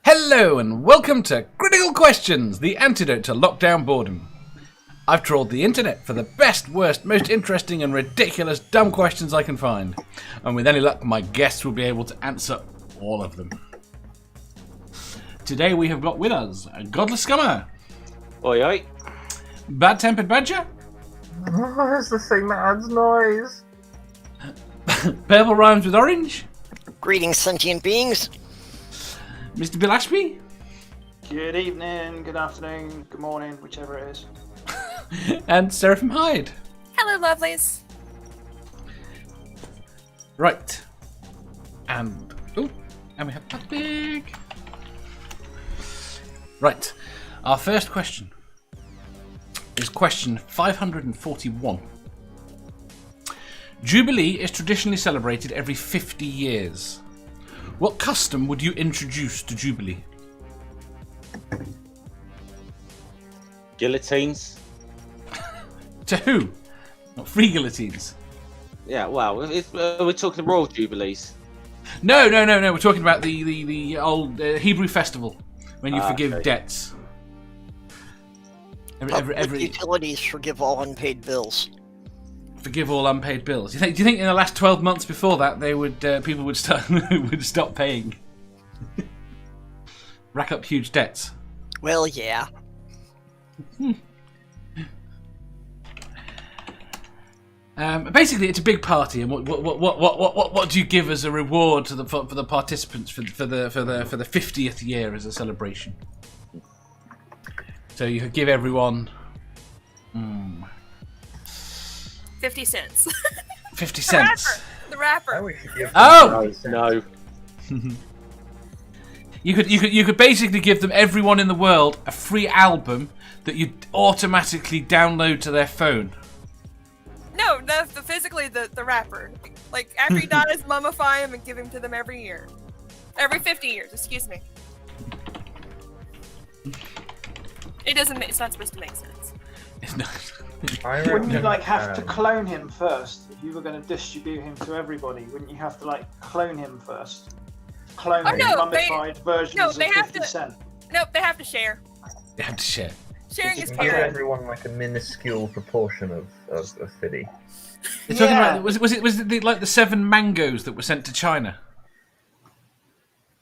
Hello and welcome to Critical Questions, the antidote to lockdown boredom. I've trawled the internet for the best, worst, most interesting and ridiculous dumb questions I can find. And with any luck, my guests will be able to answer all of them. Today we have got with us a Godless Scummer. Oi oi. BadTemperedBadger. It's the thing that adds noise. PurpleRhymesWithOrange. Greetings, sentient beings. Mr. Bill Ashby. Good evening, good afternoon, good morning, whichever it is. And Seraphim Hyde. Hello, lovelies. Right. And we have Pig. Right. Our first question is question 541. Jubilee is traditionally celebrated every 50 years. What custom would you introduce to Jubilee? Guillotines. To who? Not free guillotines. Yeah, well, we're talking Royal Jubilees. No. We're talking about the old Hebrew festival when you forgive okay. debts. Public utilities forgive all unpaid bills. Forgive all unpaid bills. Do you think in the last 12 months before that they would people would stop paying, rack up huge debts? Well, yeah. Basically, it's a big party, and what do you give as a reward to for the participants for the 50th year as a celebration? So you could give everyone 50 cents. 50 cents. The rapper. we should give Oh! No. You could basically give them, everyone in the world, a free album that you automatically download to their phone. No, physically the rapper. Like, after he dies, mummify him and give him to them every year. Every 50 years, excuse me. It's not supposed to make sense. It's not. Wouldn't you have to clone him first if you were going to distribute him to everybody? Wouldn't you have to clone him first? Clone him, mummified versions of 50 Cent. Nope, they have to share. They have to share. Sharing You is can give caring. everyone a minuscule proportion of 50. You're talking about, was it the 7 mangoes that were sent to China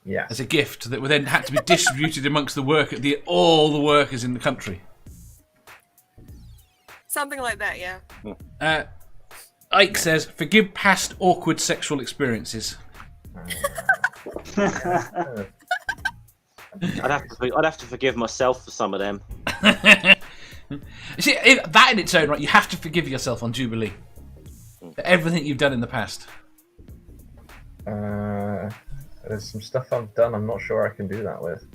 Yeah. as a gift that were then had to be distributed amongst all the workers in the country? Something like that, yeah. Ike says, "Forgive past awkward sexual experiences." I'd have to forgive myself for some of them. See, that in its own right, you have to forgive yourself on Jubilee for everything you've done in the past. There's some stuff I've done I'm not sure I can do that with.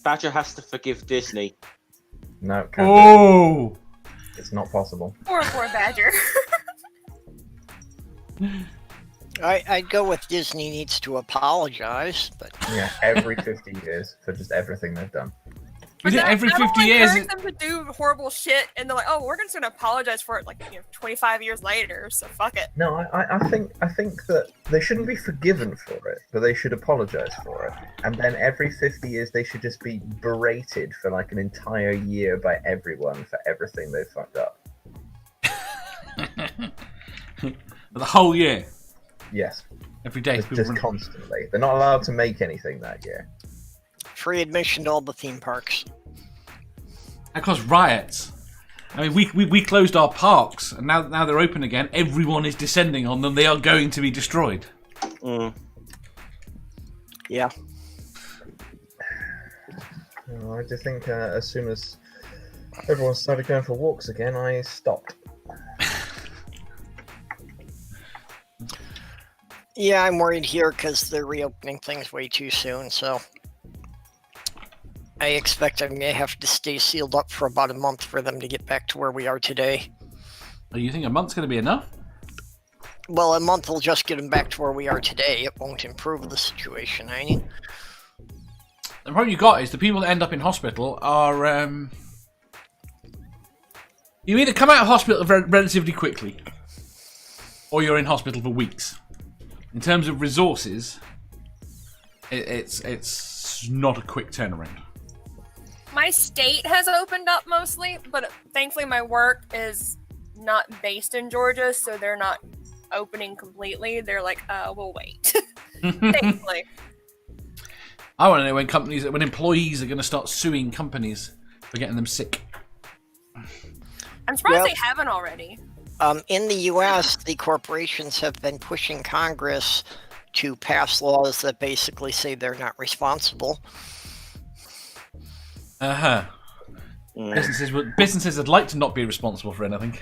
Badger has to forgive Disney. No, can't Oh! It's not possible. Poor Badger. I'd go with Disney needs to apologize, but Yeah, every 50 years for just everything they've done. Was it every 50 years? Encourage them to do horrible shit, and they're like, "Oh, we're just gonna apologize for it." 25 years later. So fuck it. No, I think that they shouldn't be forgiven for it, but they should apologize for it. And then every 50 years they should just be berated for an entire year by everyone for everything they fucked up. The whole year, Yes, every day. just constantly. They're not allowed to make anything that year. free admission to all the theme parks. That caused riots. I mean, we closed our parks, and now they're open again. Everyone is descending on them. They are going to be destroyed. Yeah. I just think as soon as everyone started going for walks again, I stopped. Yeah, I'm worried here because they're reopening things way too soon, so I expect I may have to stay sealed up for about a month for them to get back to where we are today. Oh, you think a month's going to be enough? Well, a month will just get them back to where we are today. It won't improve the situation, I mean. The problem you got is the people that end up in hospital are... You either come out of hospital relatively quickly, or you're in hospital for weeks. In terms of resources, it's not a quick turnaround. My state has opened up mostly, but thankfully my work is not based in Georgia, so they're not opening completely. They're like, we'll wait. Thankfully. I want to know when employees are going to start suing companies for getting them sick. I'm surprised Well- they haven't already. In the U.S., the corporations have been pushing Congress to pass laws that basically say they're not responsible. Businesses would like to not be responsible for anything.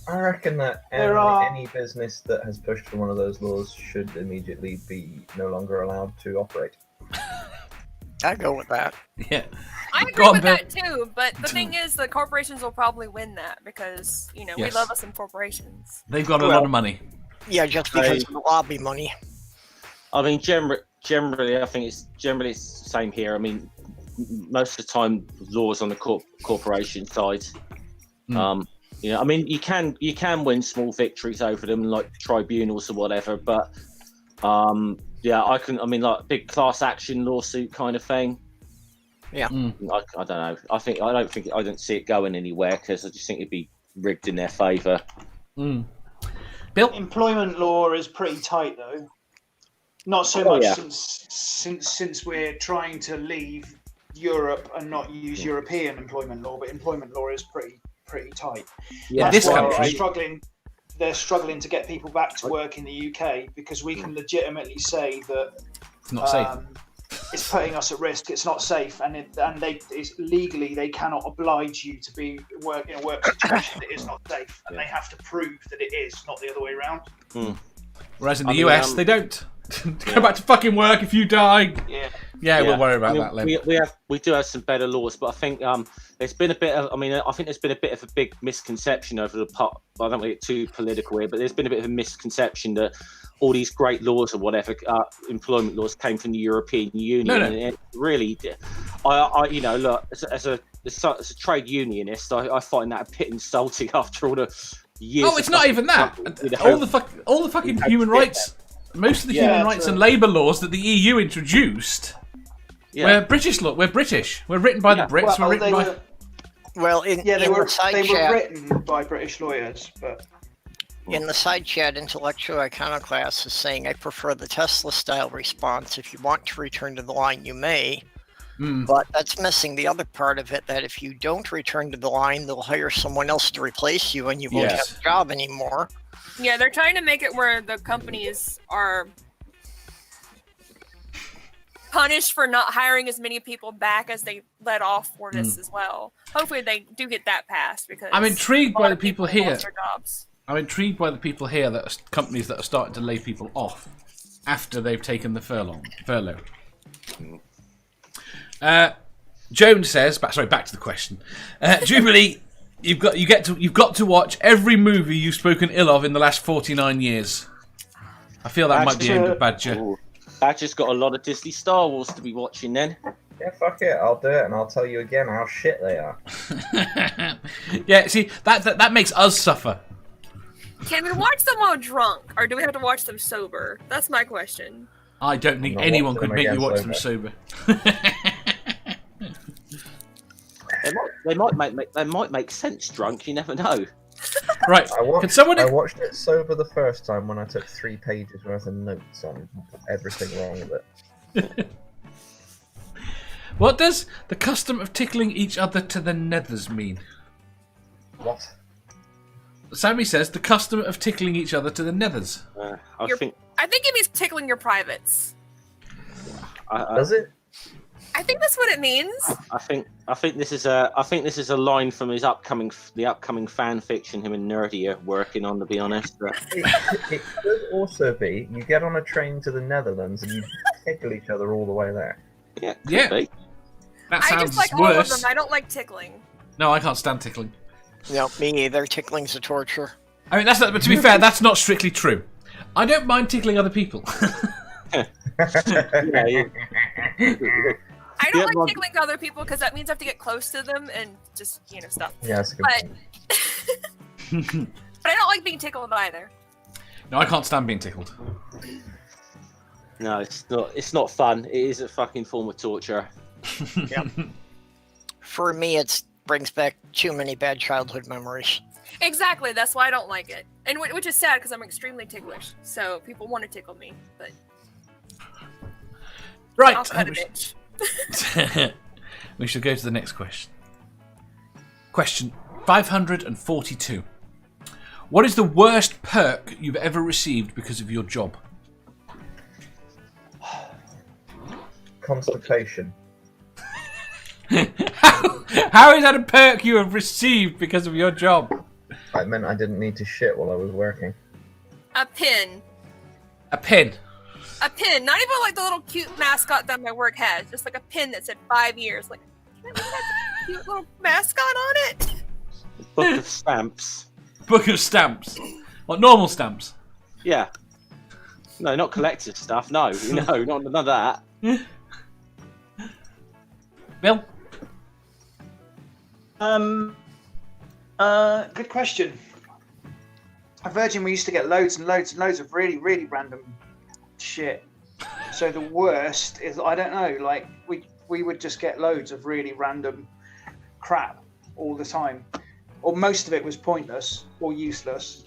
I reckon that any business that has pushed for one of those laws should immediately be no longer allowed to operate. I go with that. Yeah. I Go agree on, with Bill. that too, but the thing is, the corporations will probably win that because, we Yes. love us some corporations. They've got a lot of money. Yeah, just because of the lobby money. I mean, generally, I think it's the same here. I mean, most of the time, laws on the corporation side. I mean, you can win small victories over them, like tribunals or whatever. But yeah, I mean, like big class action lawsuit kind of thing. Yeah. I don't know. I don't see it going anywhere because I just think it'd be rigged in their favour. Bill? Employment law is pretty tight though. Not so much since we're trying to leave Europe and not use European employment law, but employment law is pretty tight. Yeah, this That's why country, they're struggling to get people back to work in the UK because we can legitimately say that it's not safe. It's putting us at risk. It's not safe, and it's legally they cannot oblige you to be in a work situation that is not safe, and they have to prove that it is, not the other way around. Whereas in the US, they don't. Go back to fucking work if you die. Yeah, we'll worry about that later. We do have some better laws, but I think there's been a bit of. I think there's been a bit of a big misconception over the part. I don't want to get too political here, but there's been a bit of a misconception that all these great laws or whatever employment laws came from the European Union. No. And it really, look, as a trade unionist, I find that a bit insulting after all the years. Oh, it's not even that. All the fucking human rights. Most of the human rights and labour laws that the EU introduced were British law. We're British. We're written by the Brits. We're written by. They were written by British lawyers, but. In the side chat, Intellectual Iconoclast is saying, I prefer the Tesla-style response. If you want to return to the line, you may. But that's missing the other part of it, that if you don't return to the line, they'll hire someone else to replace you and you won't have a job anymore. Yeah, they're trying to make it where the companies are punished for not hiring as many people back as they let off for this as well. Hopefully they do get that passed, because I'm intrigued by the people here. lost their jobs. I'm intrigued by the people here that are companies that are starting to lay people off after they've taken the furlough. Jones says, back to the question. Jubilee, you've got to watch every movie you've spoken ill of in the last 49 years. I feel that might be aimed at Badger. Badger's got a lot of Disney Star Wars to be watching then. Yeah, fuck it, I'll do it, and I'll tell you again how shit they are. Yeah, see, that makes us suffer. Can we watch them while drunk, or do we have to watch them sober? That's my question. I don't think anyone could make you watch them sober. They might make sense drunk. You never know. Right. I watched it sober the first time when I took 3 pages worth of notes on everything wrong with it. What does the custom of tickling each other to the nethers mean? What? Sammy says the custom of tickling each other to the nethers. I think it means tickling your privates. Does it? I think that's what it means. I think this is a line from the upcoming fan fiction him and Nerdy are working on, to be honest. It could also be you get on a train to the Netherlands and you tickle each other all the way there. Yeah. Be. That sounds I just like worse. all of them. I don't like tickling. No, I can't stand tickling. No, me either. Tickling's a torture. I mean, but to be fair, that's not strictly true. I don't mind tickling other people. I don't like tickling other people because that means I have to get close to them and just, stuff. Yeah, that's a good point. But I don't like being tickled either. No, I can't stand being tickled. No, it's not fun. It is a fucking form of torture. Yep. For me, it brings back too many bad childhood memories. Exactly, that's why I don't like it. And which is sad because I'm extremely ticklish. So people want to tickle me, but right. I'll cut a bitch. We should go to the next question. Question 542. What is the worst perk you've ever received because of your job? Constipation. How is that a perk you have received because of your job? It meant I didn't need to shit while I was working. A pin. A pin? A pin. Not even like the little cute mascot that my work has. Just like a pin that said 5 years. Like, can I have a cute little mascot on it? Book of stamps. Book of stamps? What, normal stamps? Yeah. No, not collector's stuff. No, none of that. Bill? Good question. At Virgin, we used to get loads and loads and loads of really, really random shit. So the worst is, I don't know, like we would just get loads of really random crap all the time, or most of it was pointless or useless.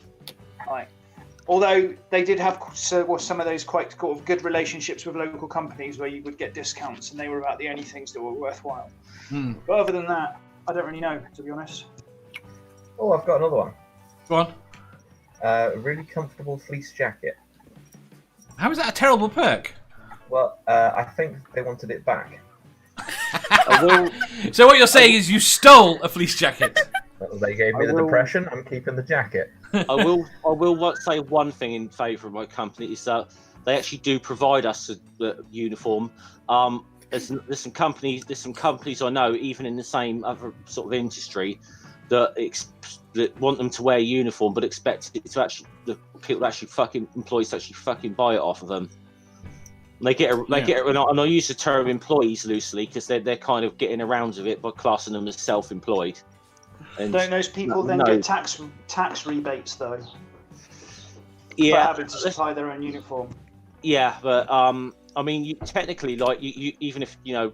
Like, although they did have some of those quite sort of good relationships with local companies where you would get discounts, and they were about the only things that were worthwhile. But other than that, I don't really know, to be honest. Oh, I've got another one. Go on. A really comfortable fleece jacket. How is that a terrible perk? Well, I think they wanted it back. So what you're saying is you stole a fleece jacket. They gave me the depression. I'm keeping the jacket. I will say one thing in favour of my company is that they actually do provide us a uniform. There's some companies I know, even in the same other sort of industry, that want them to wear a uniform, but expect it to actually employees to actually fucking buy it off of them. And they get and I use the term employees loosely because they're kind of getting around with it by classing them as self-employed. And don't those people get tax rebates though? Yeah, for having to supply their own uniform. Yeah, but I mean, you technically, like, you even if you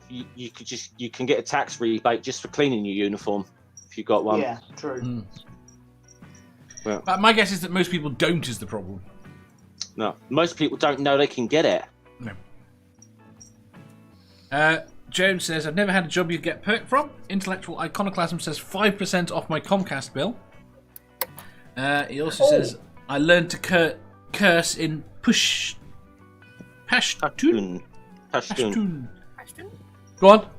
can get a tax rebate just for cleaning your uniform if you've got one. Yeah, true. Yeah. But my guess is that most people don't is the problem. No, most people don't know they can get it. No. Jones says, I've never had a job you get perk from. Intellectual Iconoclasm says 5% off my Comcast bill. He also says, I learned to curse in Pashtun. Go on.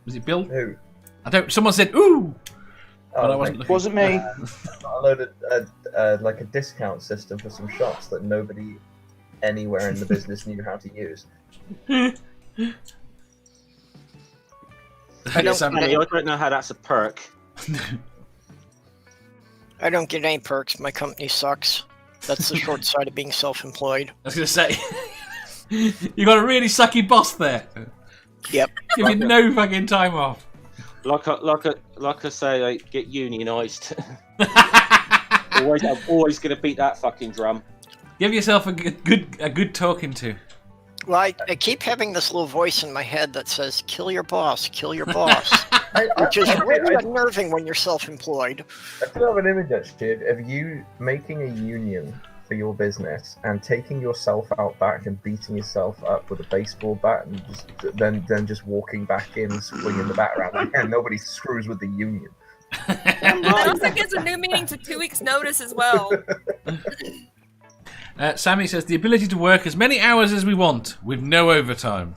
Was it Bill? Who? Someone said, ooh! But I wasn't Wasn't me. I loaded like a discount system for some shops that nobody anywhere in the business knew how to use. I don't know how that's a perk. I don't get any perks. My company sucks. That's the short side of being self-employed. I was going to say, you got a really sucky boss there. Yep. Give you no fucking time off. Like I say, I get unionised. always going to beat that fucking drum. Give yourself a good talking to. Well, I keep having this little voice in my head that says, kill your boss, which is really unnerving when you're self-employed. I still have an image actually of you making a union for your business and taking yourself out back and beating yourself up with a baseball bat and then just walking back in, swinging the bat around. And nobody screws with the union. It also gives a new meaning to 2 weeks' notice as well. Sammy says, the ability to work as many hours as we want with no overtime.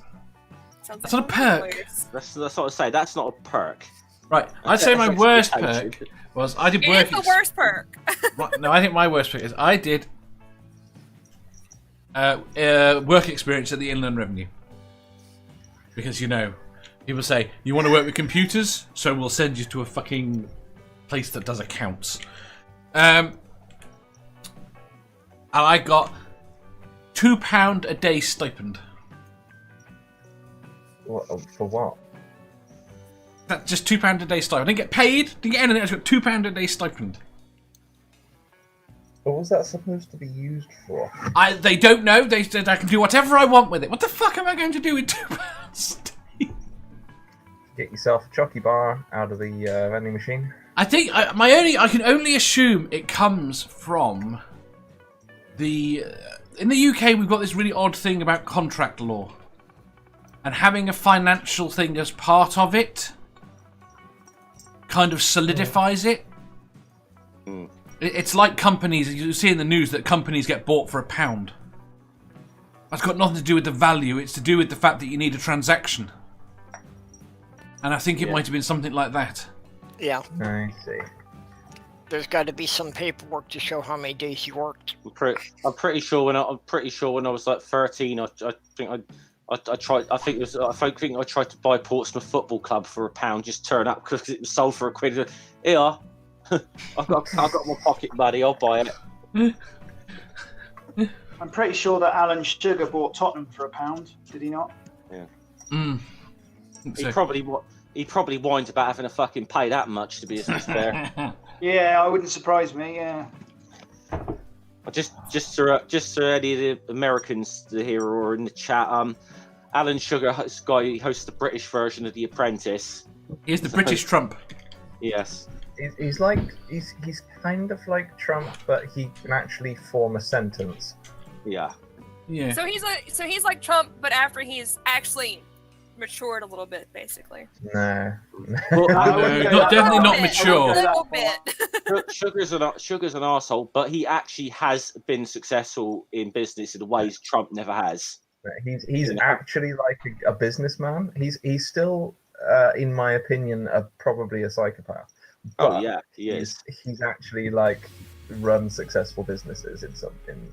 That's not a perk. That's what I say. That's not a perk. Right, I'd say my worst perk was I did work. It's the worst perk. Right, no, I think my worst perk is I did work experience at the Inland Revenue. Because, people say, you want to work with computers? So we'll send you to a fucking place that does accounts. And I got £2 a day stipend. For what? That's just £2 a day stipend. I didn't get paid, didn't get anything, I just got £2 a day stipend. What was that supposed to be used for? They don't know. They said I can do whatever I want with it. What the fuck am I going to do with £2? Get yourself a chocky bar out of the vending machine. I think I can only assume it comes from the. In the UK, we've got this really odd thing about contract law, and having a financial thing as part of it kind of solidifies it. It's like companies. You see in the news that companies get bought for £1. That's got nothing to do with the value. It's to do with the fact that you need a transaction. And I think it might have been something like that. Yeah. I see. There's got to be some paperwork to show how many days you worked. I'm pretty sure when I was like 13, I tried to buy Portsmouth Football Club for £1. Just turn up because it was sold for £1. Yeah, I've got my pocket money. I'll buy it. I'm pretty sure that Alan Sugar bought Tottenham for £1. Did he not? Yeah. He probably whined about having to fucking pay that much to be fair. Yeah, I wouldn't surprise me. Yeah. Just to any of the Americans here or in the chat, Alan Sugar, this guy, he hosts the British version of The Apprentice. He's the British Trump. Yes. He's kind of like Trump, but he can actually form a sentence. Yeah. Yeah. So he's like Trump, but after he's actually matured a little bit, basically. No. Well, Definitely not A mature. little bit. Sugar's an arsehole, but he actually has been successful in business in ways Trump never has. He's actually like a businessman. He's still, in my opinion, probably a psychopath. Oh But yeah, he is. He's actually like run successful businesses in something.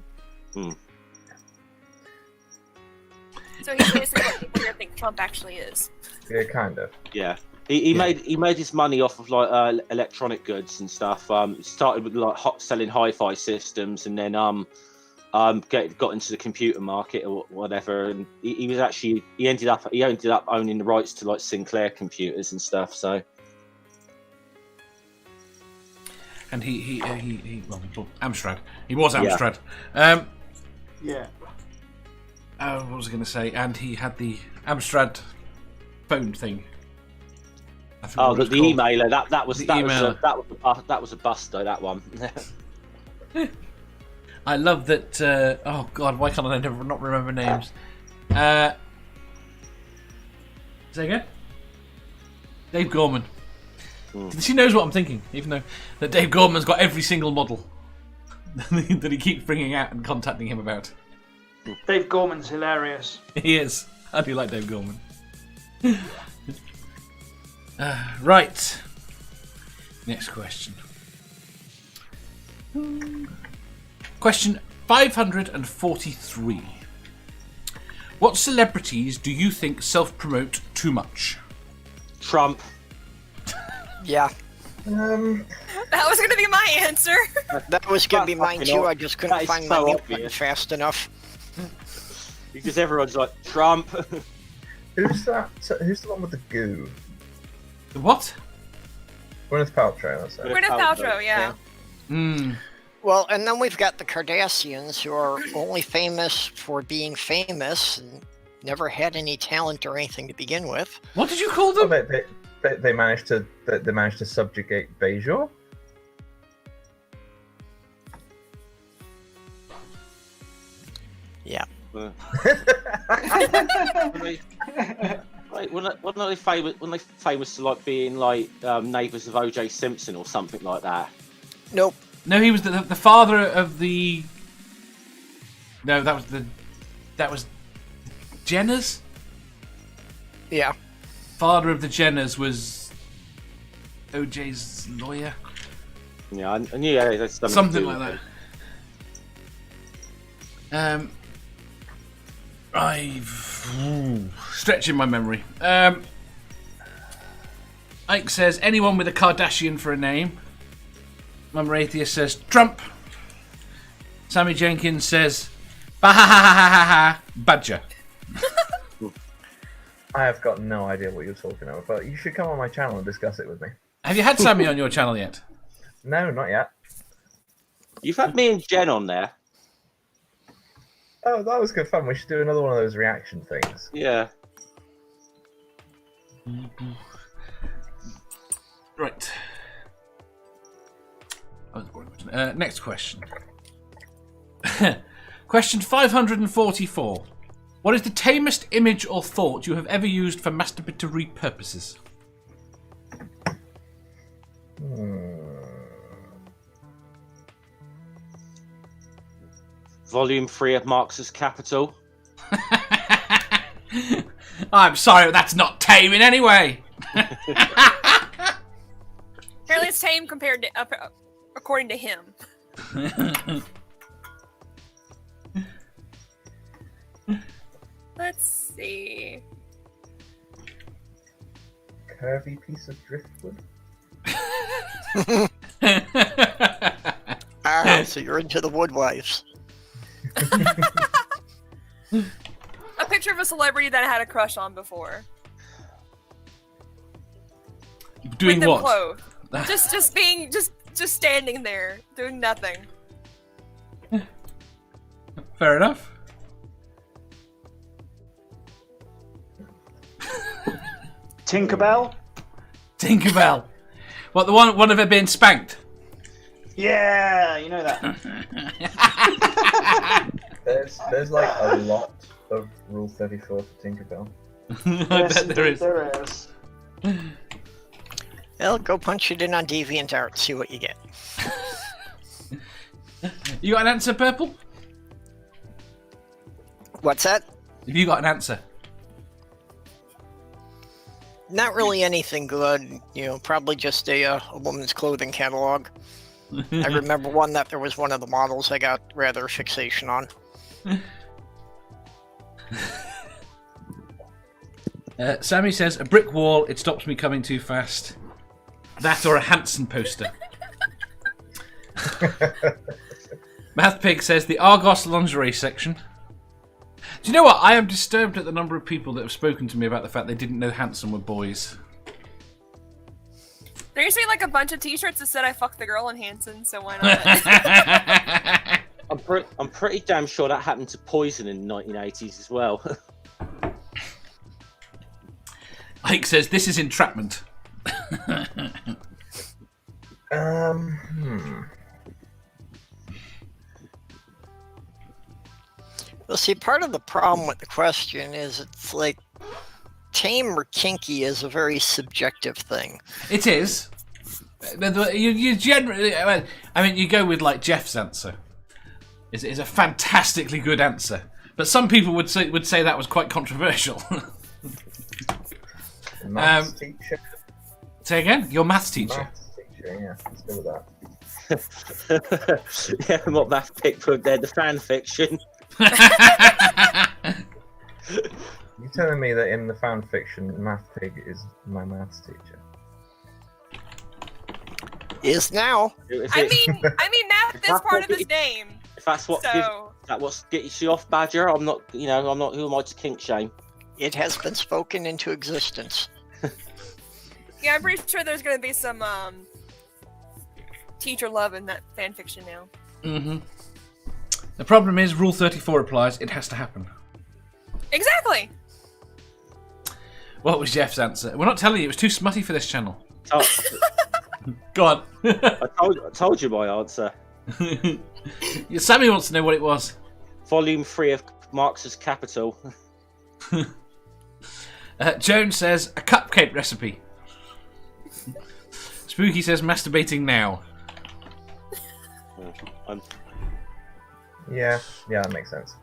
So he's basically what people here think Trump actually is. Yeah, kind of. Yeah. He made his money off of like electronic goods and stuff. Started with like selling hi-fi systems, and then got into the computer market or whatever. And he ended up owning the rights to like Sinclair computers and stuff. So. And he Amstrad. He was Amstrad. Yeah. What was I going to say? And he had the Amstrad phone thing. Oh, the emailer. That was a bust though. That one. I love that. Oh God, why can't I not remember names? Say again. Dave Gorman. She knows what I'm thinking, even though that Dave Gorman's got every single model that he keeps bringing out and contacting him about. Dave Gorman's hilarious. He is. I do like Dave Gorman. Right. Next question. Question 543. What celebrities do you think self-promote too much? Trump. Yeah, That was going to be my answer. that was going to be mine too. I just couldn't find my mute button obvious. fast enough. Because everyone's like Trump. Who's that? Who's the one with the goo? The what? Gwyneth Paltrow. That's it. Gwyneth Paltrow, yeah. Well, and then we've got the Kardashians, who are only famous for being famous and never had any talent or anything to begin with. What did you call them? They managed to subjugate Bejor. Yeah. When they famous to like being like neighbours of O.J. Simpson or something like that. Nope. No, he was the father of the. No, that was Jenners. Yeah. Father of the Jenners was OJ's lawyer. Yeah, I knew that's Something like that. Stretching my memory. Ike says anyone with a Kardashian for a name. Mummer Atheist says Trump. Sammy Jenkins says Badger. I have got no idea what you're talking about, but you should come on my channel and discuss it with me. Have you had Sammy on your channel yet? No, not yet. You've had me and Jen on there. Oh, that was good fun. We should do another one of those reaction things. Yeah. Right. Next question. Question 544. What is the tamest image or thought you have ever used for masturbatory purposes? Volume 3 of Marx's Capital. I'm sorry, but that's not tame in any way. Apparently it's tame compared to, according to him. Let's see. Curvy piece of driftwood. So you're into the woodwives. A picture of a celebrity that I had a crush on before. Doing with them what? Clothed. just standing there doing nothing. Fair enough. Tinkerbell? Tinkerbell. What, the one of her being spanked? Yeah, you know that. There's like a lot of Rule 34 for Tinkerbell. I bet there is. There is. Well, go punch it in on DeviantArt, see what you get. You got an answer, Purple? What's that? Have you got an answer? Not really anything good. Probably just a woman's clothing catalog. I remember one that there was one of the models I got rather fixation on. Sammy says, a brick wall, it stops me coming too fast. That or a Hanson poster. Math Pig says, the Argos lingerie section. Do you know what? I am disturbed at the number of people that have spoken to me about the fact they didn't know Hanson were boys. There used to be like a bunch of t-shirts that said I fucked the girl in Hanson, so why not? I'm pretty damn sure that happened to Poison in the 1980s as well. Ike says, this is entrapment. Well, see, part of the problem with the question is it's like tame or kinky is a very subjective thing. It is. You generally, I mean, you go with like Jeff's answer. Is a fantastically good answer, but some people would say that was quite controversial. Maths teacher. Say again? Your maths teacher. Maths teacher, yeah. Let's go with that. Yeah, what Math Pig put there, the fan fiction. You're telling me that in the fan fiction, Math Pig is my maths teacher? Is now. I mean, math is part of his name. If that's what what gets you off, Badger, I'm not. Who am I to kink shame? It has been spoken into existence. Yeah, I'm pretty sure there's gonna be some teacher love in that fanfiction now. Mm-hmm. The problem is, Rule 34 applies. It has to happen. Exactly. What was Jeff's answer? We're not telling you. It was too smutty for this channel. Oh, Go on. I told you my answer. Sammy wants to know what it was. Volume 3 of Marx's Capital. Joan says, a cupcake recipe. Spooky says, masturbating now. Yeah, that makes sense.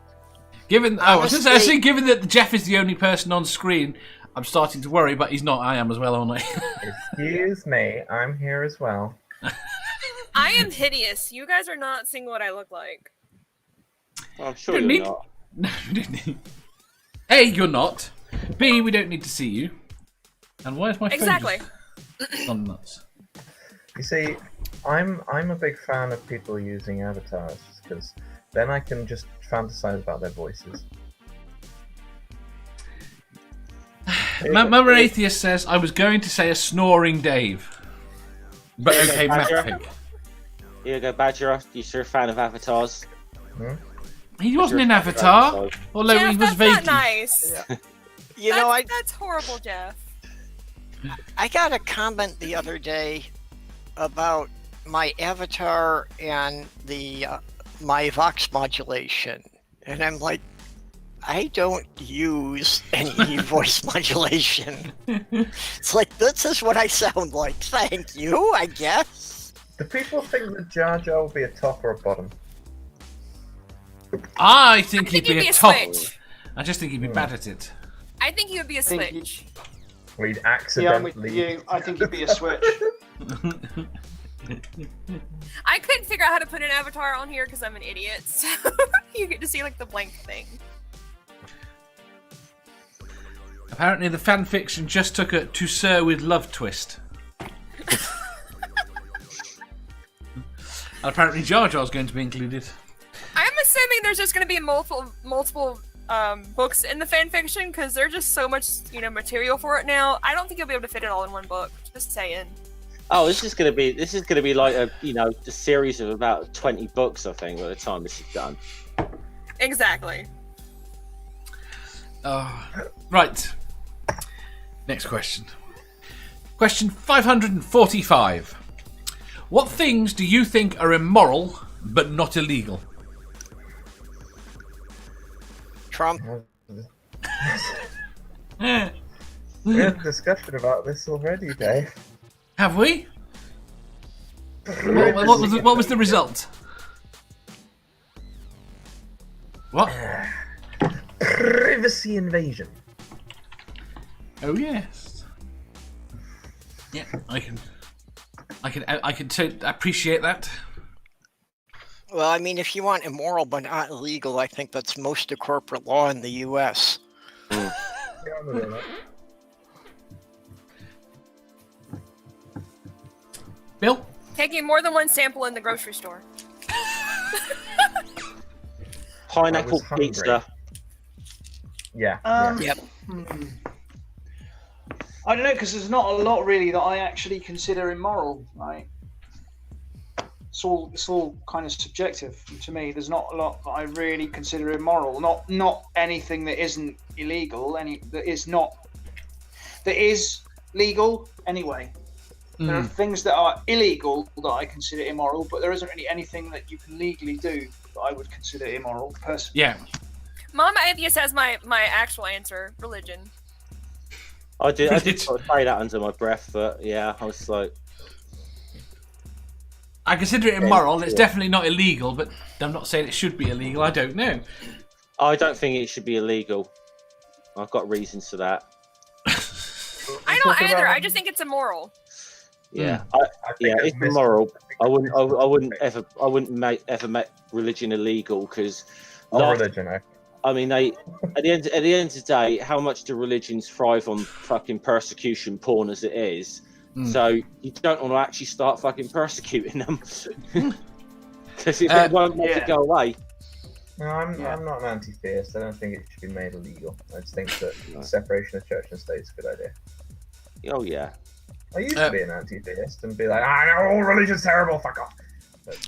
Given that Jeff is the only person on screen, I'm starting to worry, but he's not. I am as well, aren't I? Excuse me, I'm here as well. I am hideous. You guys are not seeing what I look like. Well, I'm sure you're not. No, we don't need. A, you're not. B, we don't need to see you. And why is my phone just gone nuts? You see, I'm a big fan of people using avatars because then I can just fantasize about their voices. Mother Atheist says, I was going to say a snoring Dave. But okay, Matt Pig. Here you go, Badger. You're a fan of avatars. He wasn't in Avatar, although Jeff, he was that's vaguely. not nice. Yeah. That's horrible, Jeff. I got a comment the other day about my avatar and the my vox modulation, and I'm like, I don't use any voice modulation. It's like, this is what I sound like. Thank you, I guess. Do people think that Jar Jar will be a top or a bottom? I think he'd be a top. Switch. I just think he'd be bad at it. I think he would be a switch. We'd Yeah, I'm with accidentally. you. I think he'd be a switch. I couldn't figure out how to put an avatar on here because I'm an idiot. So you get to see like the blank thing. Apparently, the fan fiction just took a to Sir with love twist. And apparently, Jar Jar's going to be included. I'm assuming there's just going to be multiple books in the fan fiction because there's just so much material for it now. I don't think you'll be able to fit it all in one book. Just saying. Oh, this is gonna be like a a series of about 20 books, I think, by the time this is done. Exactly. Right. Next question. Question 545. What things do you think are immoral but not illegal? Trump. We had a discussion about this already, Dave. Have we? What was the result? What? Privacy invasion. Oh yes. Yeah, I can appreciate that. Well, I mean, if you want immoral but not illegal, I think that's most of corporate law in the U.S. Yeah, I'm with that. Bill? Taking more than one sample in the grocery store. Pineapple hungry. pizza. Yeah. Yep. I don't know, because there's not a lot really that I actually consider immoral. Right? It's all kind of subjective to me. There's not a lot that I really consider immoral. Not anything that isn't illegal. That is legal anyway. There are things that are illegal that I consider immoral, but there isn't really anything that you can legally do that I would consider immoral personally. Yeah. Mama Atheist has my actual answer: religion. I did sort of say that under my breath, but yeah, I was like, I consider it immoral. It's definitely not illegal, but I'm not saying it should be illegal. I don't know. I don't think it should be illegal. I've got reasons for that. I don't either. I just think it's immoral. Yeah, it's it's immoral. I wouldn't ever make religion illegal because. Religion, eh? I mean, at the end of the day, how much do religions thrive on fucking persecution, porn as it is? So you don't want to actually start fucking persecuting them because it won't make it go away. No, I'm not an anti-theist. I don't think it should be made illegal. I just think that separation of church and state is a good idea. Oh yeah. I used to be an anti-theist and be like, no, all religion's terrible, fuck off.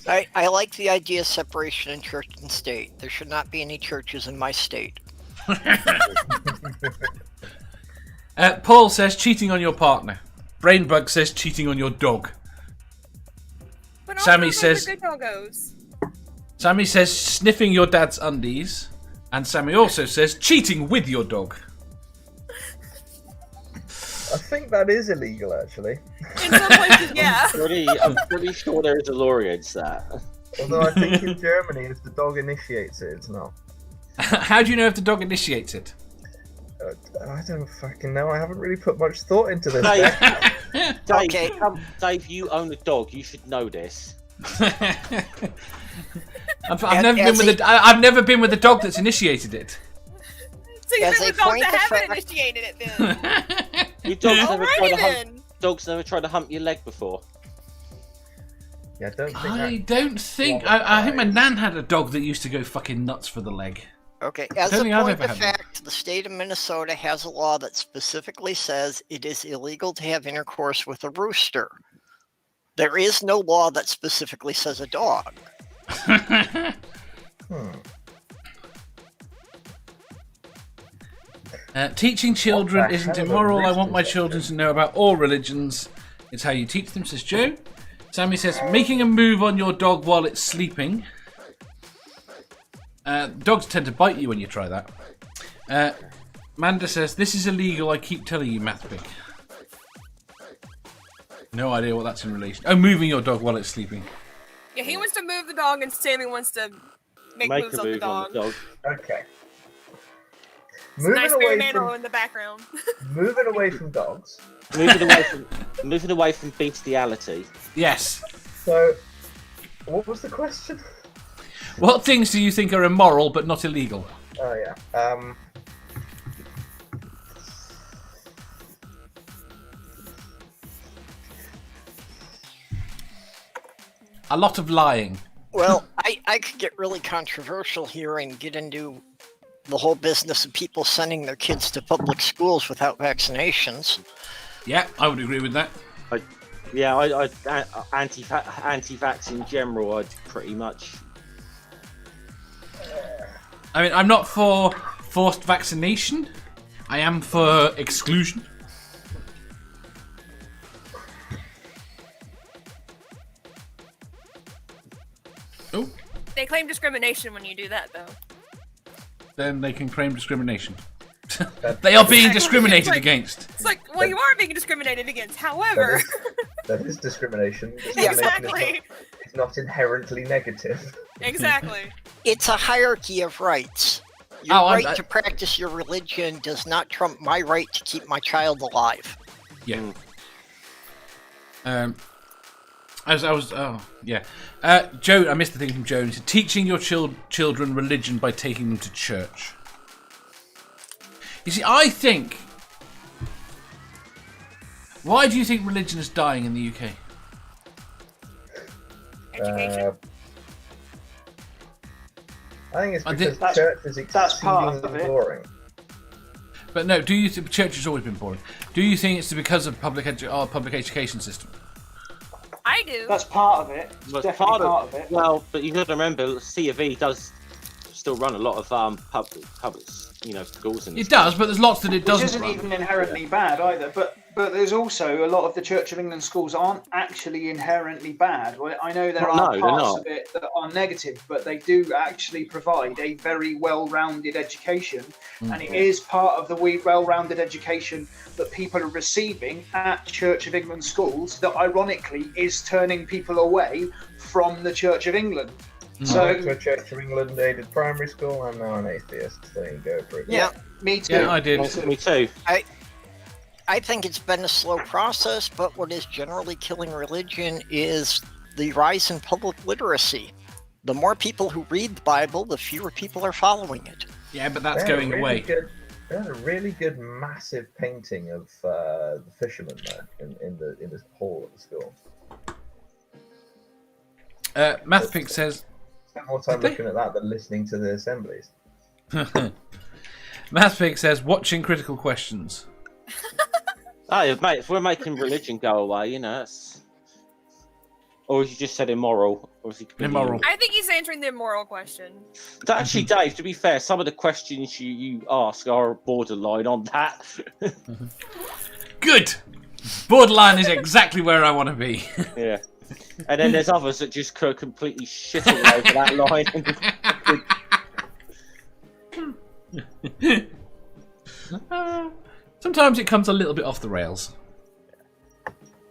But, I like the idea of separation in church and state. There should not be any churches in my state. Paul says cheating on your partner. Brainbug says cheating on your dog. But Sammy also says- the good doggos. Sammy says sniffing your dad's undies. And Sammy also says cheating with your dog. I think that is illegal, actually. In some places, yeah. I'm pretty sure there is a law against that. Although I think in Germany, if the dog initiates it, it's not. How do you know if the dog initiates it? I don't fucking know. I haven't really put much thought into this. Dave, Okay. Dave, you own a dog. You should know this. I've never been with a dog that's initiated it. So you've As been a with dogs point that of haven't fact- initiated it then. You dogs never tried Alrighty to then. dogs never tried to hump your leg before. Yeah, I don't think I don't think. I think my nan had a dog that used to go fucking nuts for the leg. Okay, as a don't think I've point ever of had one. fact, the state of Minnesota has a law that specifically says it is illegal to have intercourse with a rooster. There is no law that specifically says a dog. Teaching children What the isn't hell immoral. are I want my roosters children to know about all religions. It's how you teach them, says Joe. Sammy says, making a move on your dog while it's sleeping. Dogs tend to bite you when you try that. Manda says, this is illegal, I keep telling you, Mathpig. No idea what that's in relation. Oh, moving your dog while it's sleeping. Yeah, he wants to move the dog and Sammy wants to make Make moves a on the move on dog. the dog. Okay. Nice bare mantle in the background. Moving away from dogs. Moving away from bestiality. Yes. So, what was the question? What things do you think are immoral but not illegal? Oh yeah. A lot of lying. Well, I could get really controversial here and get into the whole business of people sending their kids to public schools without vaccinations. Yeah, I would agree with that. I anti-vax in general. I'd pretty much. I mean, I'm not for forced vaccination. I am for exclusion. Oh, They claim discrimination when you do that, though. then they can claim discrimination. They are being Exactly. discriminated It's like- against. It's like, well, you are being discriminated against. However, That is discrimination. exactly, It's not inherently negative. exactly. It's a hierarchy of rights. Your Oh, right to practice your religion does not trump my right to keep my child alive. Yeah. Joe, I missed the thing from Joe. He said, teaching your children religion by taking them to church. You see, I think... Why do you think religion is dying in the UK? Education. I think it's I because think church is that's part exceedingly of it. boring. But no, do you think church has always been boring? Do you think it's because of public education system? I do. That's part of it. It's Well, definitely part of it. Well, but you got to remember, C of E does still run a lot of public, schools. And It does, but there's lots that it Which doesn't isn't run. even inherently bad either. But there's also a lot of the Church of England schools aren't actually inherently bad. Well, I know there Well, are no, they're parts not. of it that are negative, but they do actually provide a very well-rounded education, and it is part of the well-rounded education that people are receiving at Church of England schools that ironically is turning people away from the Church of England. I went to a Church of England aided primary school. I'm now an atheist. There you go for it. Yeah, me too. Yeah, I did. Me too. I think it's been a slow process, but what is generally killing religion is the rise in public literacy. The more people who read the Bible, the fewer people are following it. Yeah, but that's They had a going really away. They had a really good, massive painting of the fisherman there in the hall of the school. MathPick says... Spent more time Did they? looking at that than listening to the assemblies. MathPick says, watching critical questions. Hey, mate, if we're making religion go away, that's... Or as you just said, immoral. Or is he Immoral. I think he's answering the immoral question. Actually, Dave, to be fair, some of the questions you ask are borderline on that. Good! Borderline is exactly where I want to be. Yeah. And then there's others that just could completely shit all over that line. Sometimes it comes a little bit off the rails.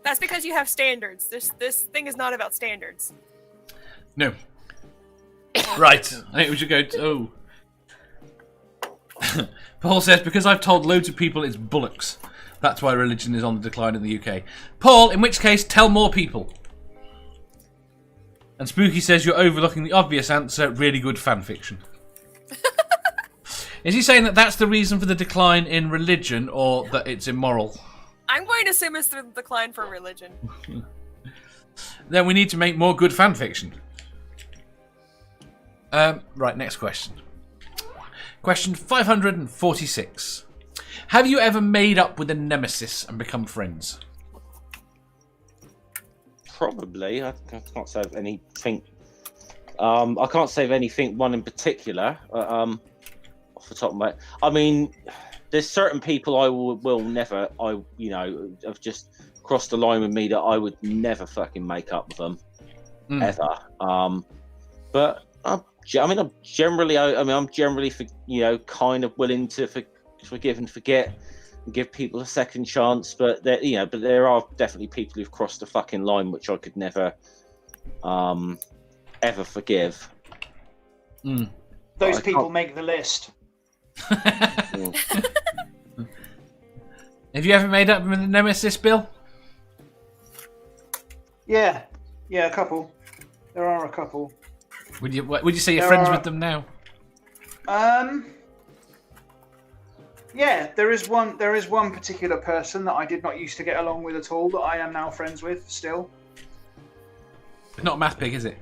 That's because you have standards. This thing is not about standards. No. Right. I think we should go to... Oh. Paul says, because I've told loads of people it's bollocks. That's why religion is on the decline in the UK. Paul, in which case, tell more people. And Spooky says, you're overlooking the obvious answer, really good fan fiction. Is he saying that that's the reason for the decline in religion, or that it's immoral? I'm going to assume it's the decline for religion. Then we need to make more good fan fiction. Right, next question. Question 546. Have you ever made up with a nemesis and become friends? Probably. I can't say of anything. I can't say of anything one in particular. Off the top of my, I mean, there's certain people I will never. Have just crossed the line with me that I would never fucking make up with them ever. But I'm generally kind of willing to forgive and forget and give people a second chance. But there are definitely people who've crossed the fucking line which I could never ever forgive. Those people make the list. Have you ever made up with a nemesis, Bill? Yeah, a couple. There are a couple. Would you say you're There friends are- with them now? Yeah, there is one particular person that I did not used to get along with at all that I am now friends with still. Not Math Pig, is it?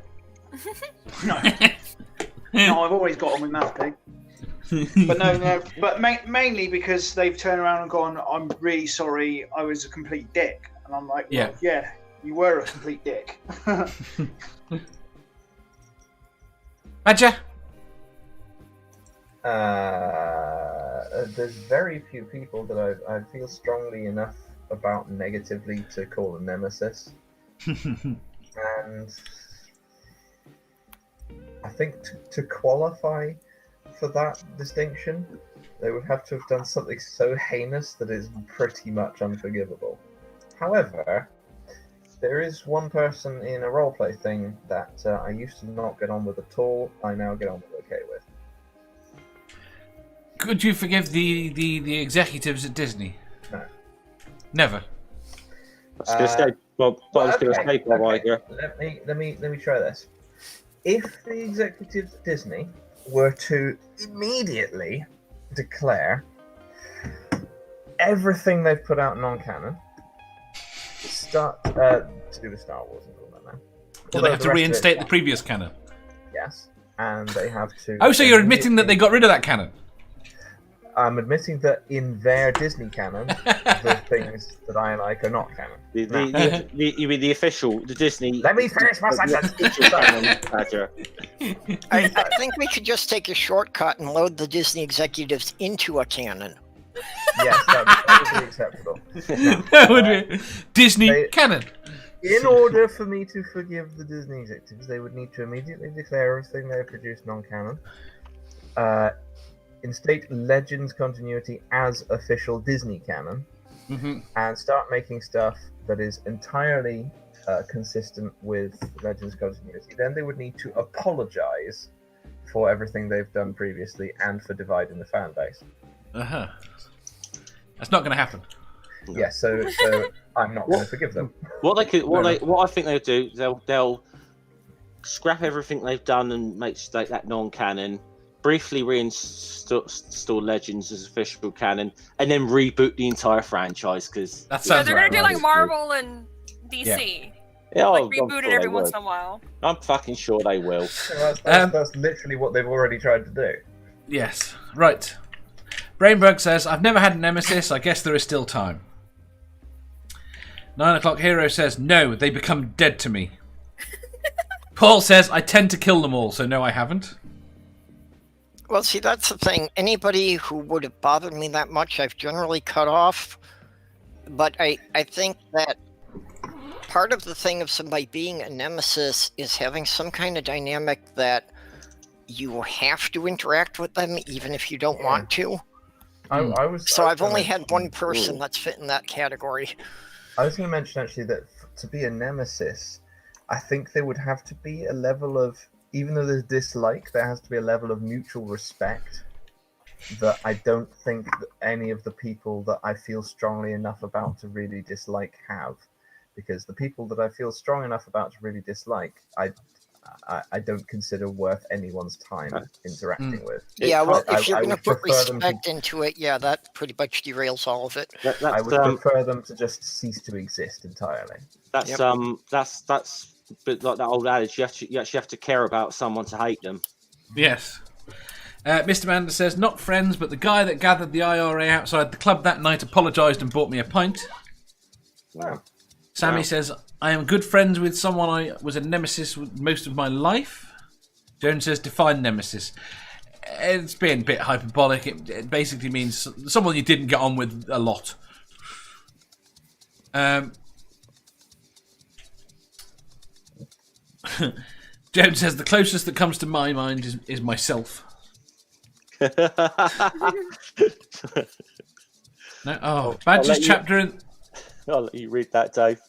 No, I've always got on with Math Pig. But but mainly because they've turned around and gone, I'm really sorry, I was a complete dick. And I'm like, well, yeah, you were a complete dick. Badger? There's very few people that I feel strongly enough about negatively to call a nemesis. And I think to qualify for that distinction, they would have to have done something so heinous that is pretty much unforgivable. However, there is one person in a roleplay thing that I used to not get on with at all. I now get on with okay with. Could you forgive the executives at Disney? No. Never. I was going to say, Bob Iger. Let me try this. If the executives at Disney were to immediately declare everything they've put out non-canon, start to do with Star Wars and all that now. Do they have to reinstate the previous canon? Yes, and they have to. Oh, so you're admitting that they got rid of that canon? I'm admitting that in their Disney canon, the things that I like are not canon. You mean the official, the Disney? Let me finish my sentence. I think we should just take a shortcut and load the Disney executives into a canon. Yes, that would be acceptable. That would be Disney canon. In order for me to forgive the Disney executives, they would need to immediately declare everything they have produced non-canon, instate Legends continuity as official Disney canon, and start making stuff that is entirely consistent with Legends continuity. Then they would need to apologize for everything they've done previously and for dividing the fan base. That's not going to happen. Yes, so I'm not going to forgive them. What I think they'll do, they'll scrap everything they've done and make that non-canon, briefly reinstall Legends as official canon, and then reboot the entire franchise. Because they're going to do like Marvel and DC. Yeah, like reboot it every once in a while. I'm fucking sure they will. That's literally what they've already tried to do. Yes, right. Brainbug says, I've never had a nemesis. I guess there is still time. 9 o'clock Hero says, no, they become dead to me. Paul says, I tend to kill them all, so no, I haven't. Well, see, that's the thing. Anybody who would have bothered me that much, I've generally cut off. But I think that part of the thing of somebody being a nemesis is having some kind of dynamic that you have to interact with them, even if you don't want to. I've only had one person that's fit in that category. I was going to mention actually that to be a nemesis, I think there would have to be a level of, even though there's dislike, there has to be a level of mutual respect that I don't think that any of the people that I feel strongly enough about to really dislike have. Because the people that I feel strong enough about to really dislike, I don't consider worth anyone's time interacting with. Yeah, well, if you're going to put respect into it, yeah, that pretty much derails all of it. I would prefer them to just cease to exist entirely. That's but like that old adage, you actually have to care about someone to hate them. Yes. Mr. Mander says, not friends, but the guy that gathered the IRA outside the club that night apologised and bought me a pint. Wow. Sammy says, I am good friends with someone I was a nemesis with most of my life. Jones says, define nemesis. It's being a bit hyperbolic. It basically means someone you didn't get on with a lot. Jones says, the closest that comes to my mind is myself. Badger's chapter in... I'll let you read that, Dave.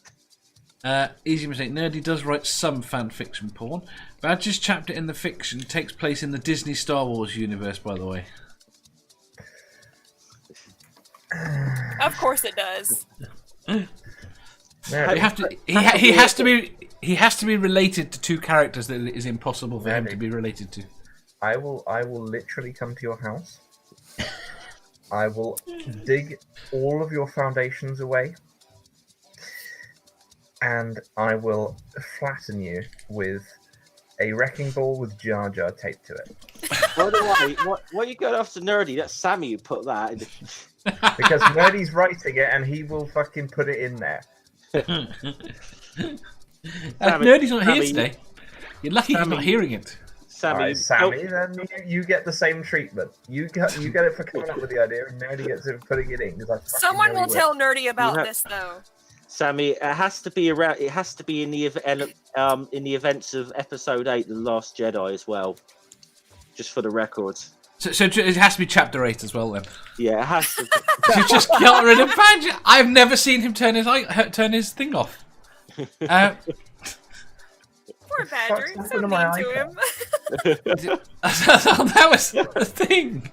Easy mistake. Nerdy does write some fan fiction porn. Badger's chapter in the fiction takes place in the Disney Star Wars universe, by the way. Of course it does. He has to be related to two characters that it is impossible for him to be related to. I will literally come to your house. I will dig all of your foundations away. And I will flatten you with a wrecking ball with Jar Jar taped to it. By the way, why are you going after Nerdy? That's Sammy who put that in. Because Nerdy's writing it and he will fucking put it in there. Nerdy's not here today. You're lucky he's not hearing it. Sammy, then you get the same treatment. You get it for coming up with the idea, and Nerdy gets it for putting it in. Someone will tell Nerdy about this, though. Sammy, it has to be around. It has to be in the events of Episode 8, The Last Jedi, as well. Just for the records. So it has to be chapter 8 as well then. Yeah, it has to. You just got rid of Badger. I've never seen him turn his thing off. Poor Badger. You're so happened to mean my to him. That was the thing.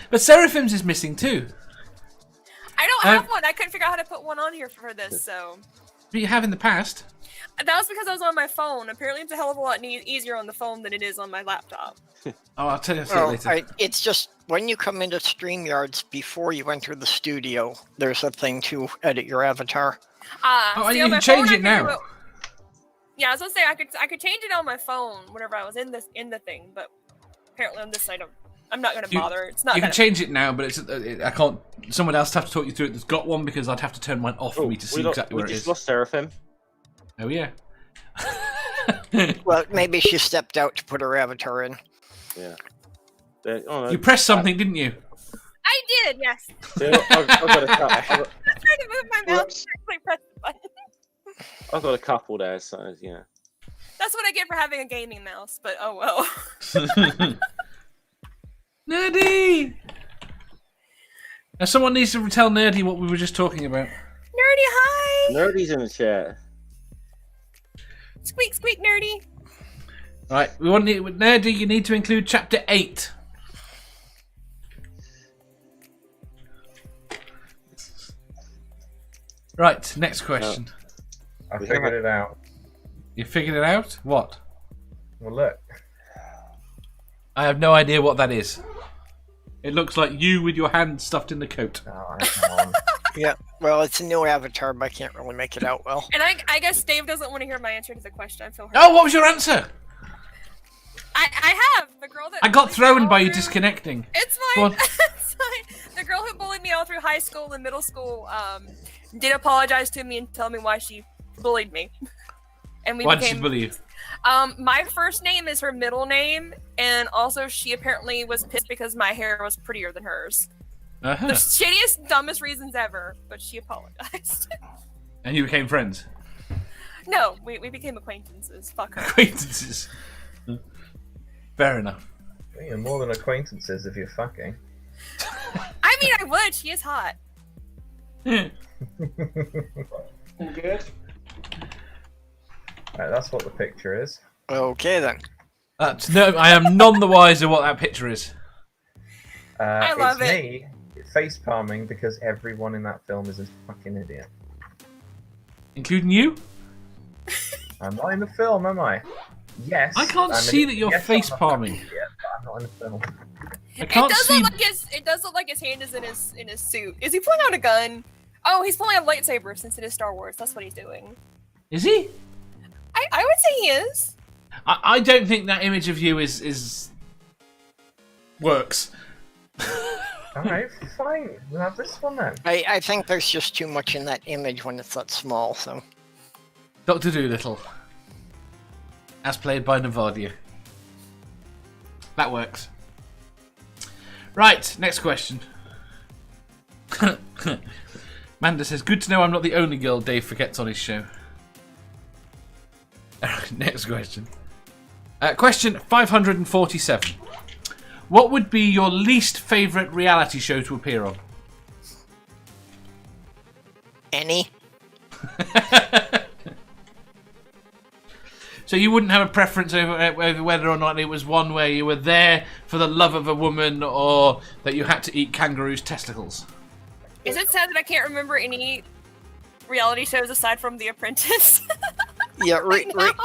But Seraphim's is missing too. I don't have one. I couldn't figure out how to put one on here for this, so. But you have in the past. That was because I was on my phone. Apparently, it's a hell of a lot easier on the phone than it is on my laptop. Oh, I'll tell you later. It's just when you come into StreamYards before you enter the studio, there's a thing to edit your avatar. See, you on can my change phone, it now. Yeah, I was gonna say I could change it on my phone whenever I was in the thing, but apparently on this side I'm not gonna bother. It's not. You can change it now, but I can't. Someone else have to talk you through it that's got one because I'd have to turn mine off for me to see exactly where it is. We just lost Seraphim. Oh yeah. Well, maybe she stepped out to put her avatar in. Yeah. No. You pressed something, didn't you? I did, yes. So, I've got a couple. I'm trying to move my mouse. I press the button. I've got a couple there, so yeah. That's what I get for having a gaming mouse, but oh well. Nerdy! Now someone needs to tell Nerdy what we were just talking about. Nerdy, hi! Nerdy's in the chat. Squeak, squeak, Nerdy. Right, Nerdy, you need to include chapter 8. Right, next question. I figured it out. You figured it out? What? Well, look. I have no idea what that is. It looks like you with your hand stuffed in the coat. Oh, come on. Yeah, well, it's a new avatar, but I can't really make it out well. And I guess Dave doesn't want to hear my answer to the question. I feel hurt. Oh, what was your answer? I have the girl that I got bullied me thrown all by you through- disconnecting. It's Go fine. on. It's fine. The girl who bullied me all through high school and middle school did apologize to me and tell me why she bullied me. And we Why became. did she bully you? My first name is her middle name, and also she apparently was pissed because my hair was prettier than hers. Uh-huh. The shittiest, dumbest reasons ever, but she apologized. And you became friends? No, we became acquaintances. Fuck her. Acquaintances. Fair enough. You're more than acquaintances if you're fucking. I mean, I would. She is hot. Good. Right, that's what the picture is. Okay, then. I am none the wiser what that picture is. I love it's it. me face palming because everyone in that film is a fucking idiot. Including you? I'm not in the film, am I? Yes. I can't see that you're face palming. Yeah, but I'm not in the film. I can't see. It does look like his hand is in his suit. Is he pulling out a gun? Oh, he's pulling out a lightsaber since it is Star Wars. That's what he's doing. Is he? I would say he is. I don't think that image of you is works. Alright, fine. We'll have this one then. I think there's just too much in that image when it's that small, so... Dr. Dolittle. As played by Navadia. That works. Right, next question. Manda says, good to know I'm not the only girl Dave forgets on his show. Next question. Question 547. What would be your least favourite reality show to appear on? Any? So you wouldn't have a preference over whether or not it was one where you were there for the love of a woman or that you had to eat kangaroos' testicles? Is it sad that I can't remember any reality shows aside from The Apprentice? Yeah,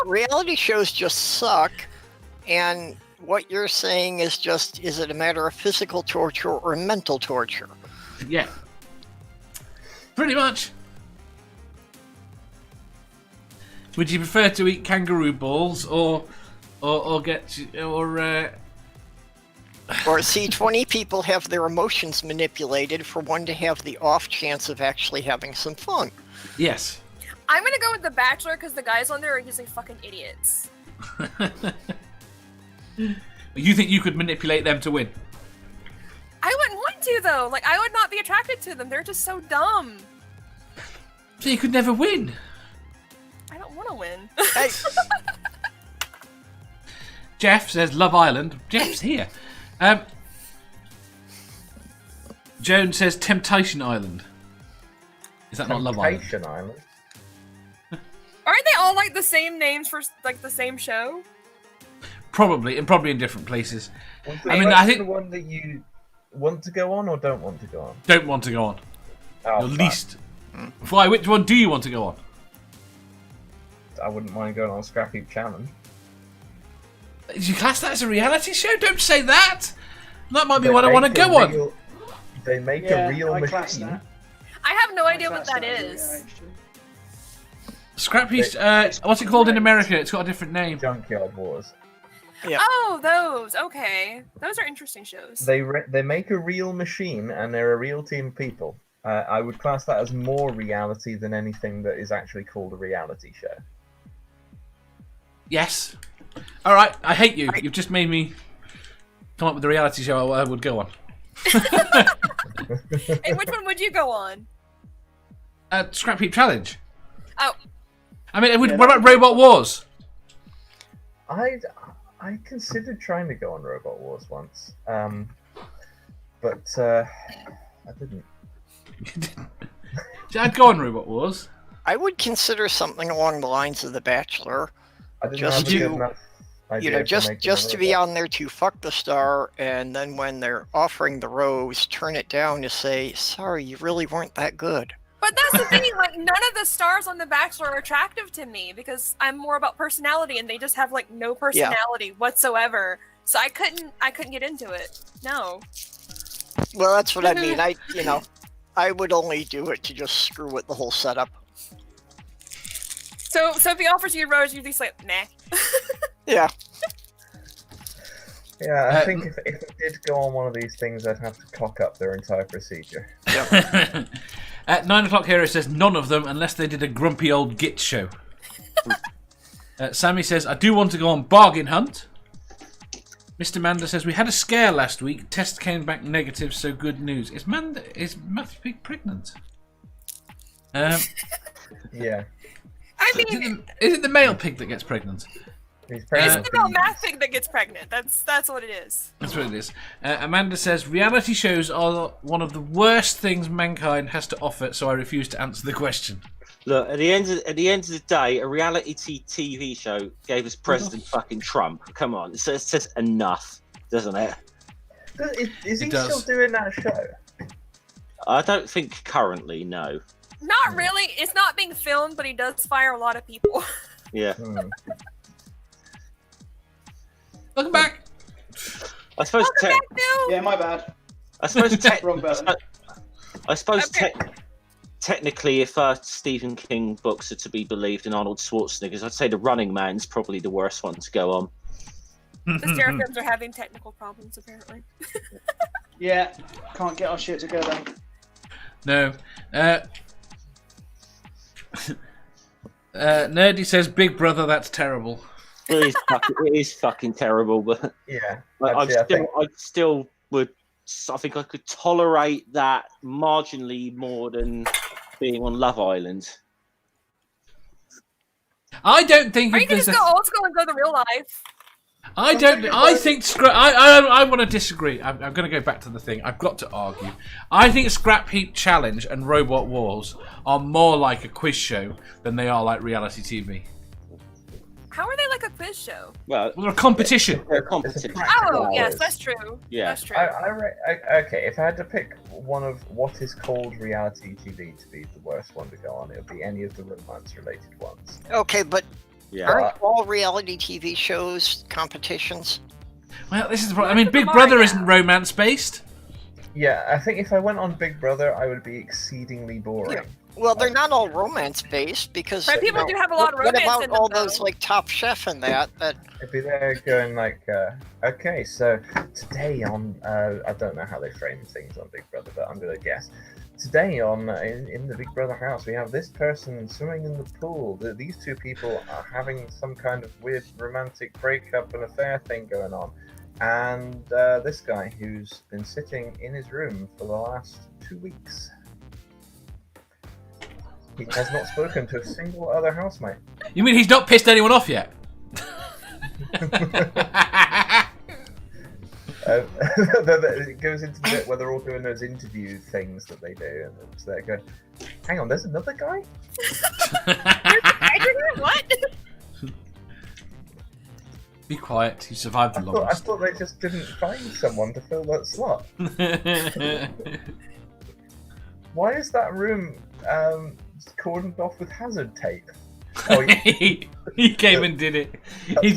reality shows just suck, and what you're saying is just, is it a matter of physical torture or mental torture? Yeah. Pretty much. Would you prefer to eat kangaroo balls or see 20 people have their emotions manipulated for one to have the off chance of actually having some fun? Yes. I'm gonna go with The Bachelor because the guys on there are usually fucking idiots. You think you could manipulate them to win? I wouldn't want to though. Like, I would not be attracted to them. They're just so dumb. So you could never win. I don't want to win. Hey. Jeff says Love Island. Jeff's here. Joan says Temptation Island. Is that not Love Island? Temptation Island. Aren't they all like the same names for like the same show? Probably in different places. I mean, I think the one that you want to go on or don't want to go on. Don't want to go on. Oh, Your least. Why? Which one do you want to go on? I wouldn't mind going on Scrap Heap Challenge. Did you class that as a reality show? Don't say that. That might be what I want to go on. They make a real machine. I have no idea what that is. Scrap Heap. What's it called in America? It's got a different name. Junkyard Wars. Yeah. Oh, those. Okay, those are interesting shows. They make a real machine, and they're a real team of people. I would class that as more reality than anything that is actually called a reality show. Yes. All right. I hate you. You've just made me come up with a reality show I would go on. Hey, which one would you go on? Scrap Heap Challenge. Oh. I mean, what about Robot Wars? I considered trying to go on Robot Wars once, but I didn't. I'd go on Robot Wars. I would consider something along the lines of The Bachelor. I didn't Just have a good to- enough You idea know, for just making to a be robot. on there to fuck the star, and then when they're offering the rose, turn it down to say, "Sorry, you really weren't that good." But that's the thing, like none of the stars on The Bachelor are attractive to me because I'm more about personality, and they just have like no personality whatsoever. So I couldn't get into it. No. Well, that's what I mean. I would only do it to just screw with the whole setup. So if he offers you a rose, you'd just like, nah. Yeah. Yeah, I think if I did go on one of these things, I'd have to cock up their entire procedure. At 9 o'clock Hero says none of them unless they did a grumpy old git show. Sammy says I do want to go on Bargain Hunt. Mr. Manda says we had a scare last week. Test came back negative, so good news. Is Matthew Pig pregnant? Yeah, I mean, is it the male pig that gets pregnant? he's it's pregnant. the male math pig that gets pregnant. That's what it is. That's what it is. Amanda says reality shows are one of the worst things mankind has to offer, so I refuse to answer the question. Look, at the end of the day, a reality TV show gave us President fucking Trump. Come on, it says enough, doesn't it? Is he It does. still doing that show? I don't think currently, no. Not really. It's not being filmed, but he does fire a lot of people. Yeah. Welcome back. I suppose. Yeah, my bad. I suppose. Wrong button. I suppose. Okay. Technically, if Stephen King books are to be believed in Arnold Schwarzenegger's, I'd say The Running Man's probably the worst one to go on. The Seraphims are having technical problems, apparently. Yeah, can't get our shit together. No. Nerdy says Big Brother, that's terrible. It is fucking terrible, but Yeah, I think I could tolerate that marginally more than being on Love Island. I don't think Or you if can there's just go old school and go to real life. I think I want to disagree. I'm going to go back to the thing. I've got to argue. I think Scrap Heap Challenge and Robot Wars are more like a quiz show than they are like reality TV. How are they like a quiz show? Well, They're a competition. they're competition. Oh, yes, that's true. Yeah. That's true. Okay, if I had to pick one of what is called reality TV to be the worst one to go on, it would be any of the romance-related ones. Okay, but Yeah. aren't all reality TV shows competitions? Well, this is the problem. I mean, Big Brother isn't romance-based. Yeah, I think if I went on Big Brother, I would be exceedingly boring. Yeah. Well, they're not all romance-based because But people do have a lot of romance What about in them, all those though. like Top Chef and that? I'd be there going like, okay, so today on, I don't know how they frame things on Big Brother, but I'm gonna guess. Today on in the Big Brother house, we have this person swimming in the pool. These two people are having some kind of weird romantic breakup and affair thing going on. And this guy who's been sitting in his room for the last 2 weeks. He has not spoken to a single other housemate. You mean he's not pissed anyone off yet? It goes into the bit where they're all doing those interview things that they do, and it's there going, hang on, there's another guy? What? Be quiet, you survived the I longest. thought they just didn't find someone to fill that slot. Why is that room cordoned off with hazard tape? Oh, he came and did it.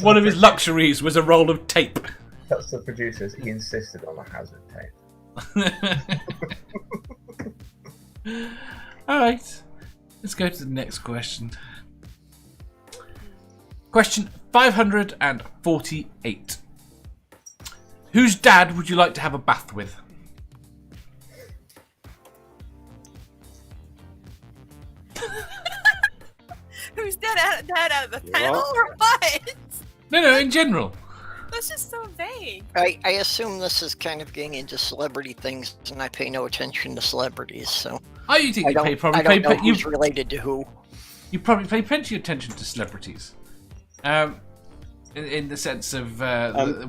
One of his luxuries was a roll of tape. That's the producers. He insisted on the hazard tape. Alright, let's go to the next question. Question 548. Whose dad would you like to have a bath with? Who's dead out of the panel or what? No, in general. That's just so vague. I assume this is kind of getting into celebrity things, and I pay no attention to celebrities, so... Oh, you think I don't know who's related to who. You probably pay plenty of attention to celebrities. In the sense of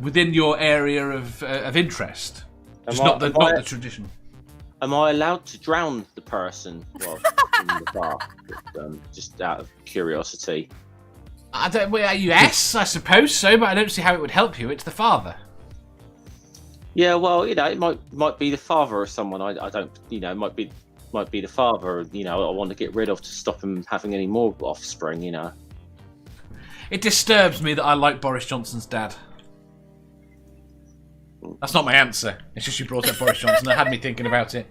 within your area of interest. Just not the tradition. Am I allowed to drown the person while in the bar? Just out of curiosity. Yes, I suppose so, but I don't see how it would help you. It's the father. Yeah, well, it might be the father of someone. I don't, it might be the father. I want to get rid of to stop him having any more offspring. It disturbs me that I like Boris Johnson's dad. That's not my answer. It's just you brought up Boris Johnson. That had me thinking about it.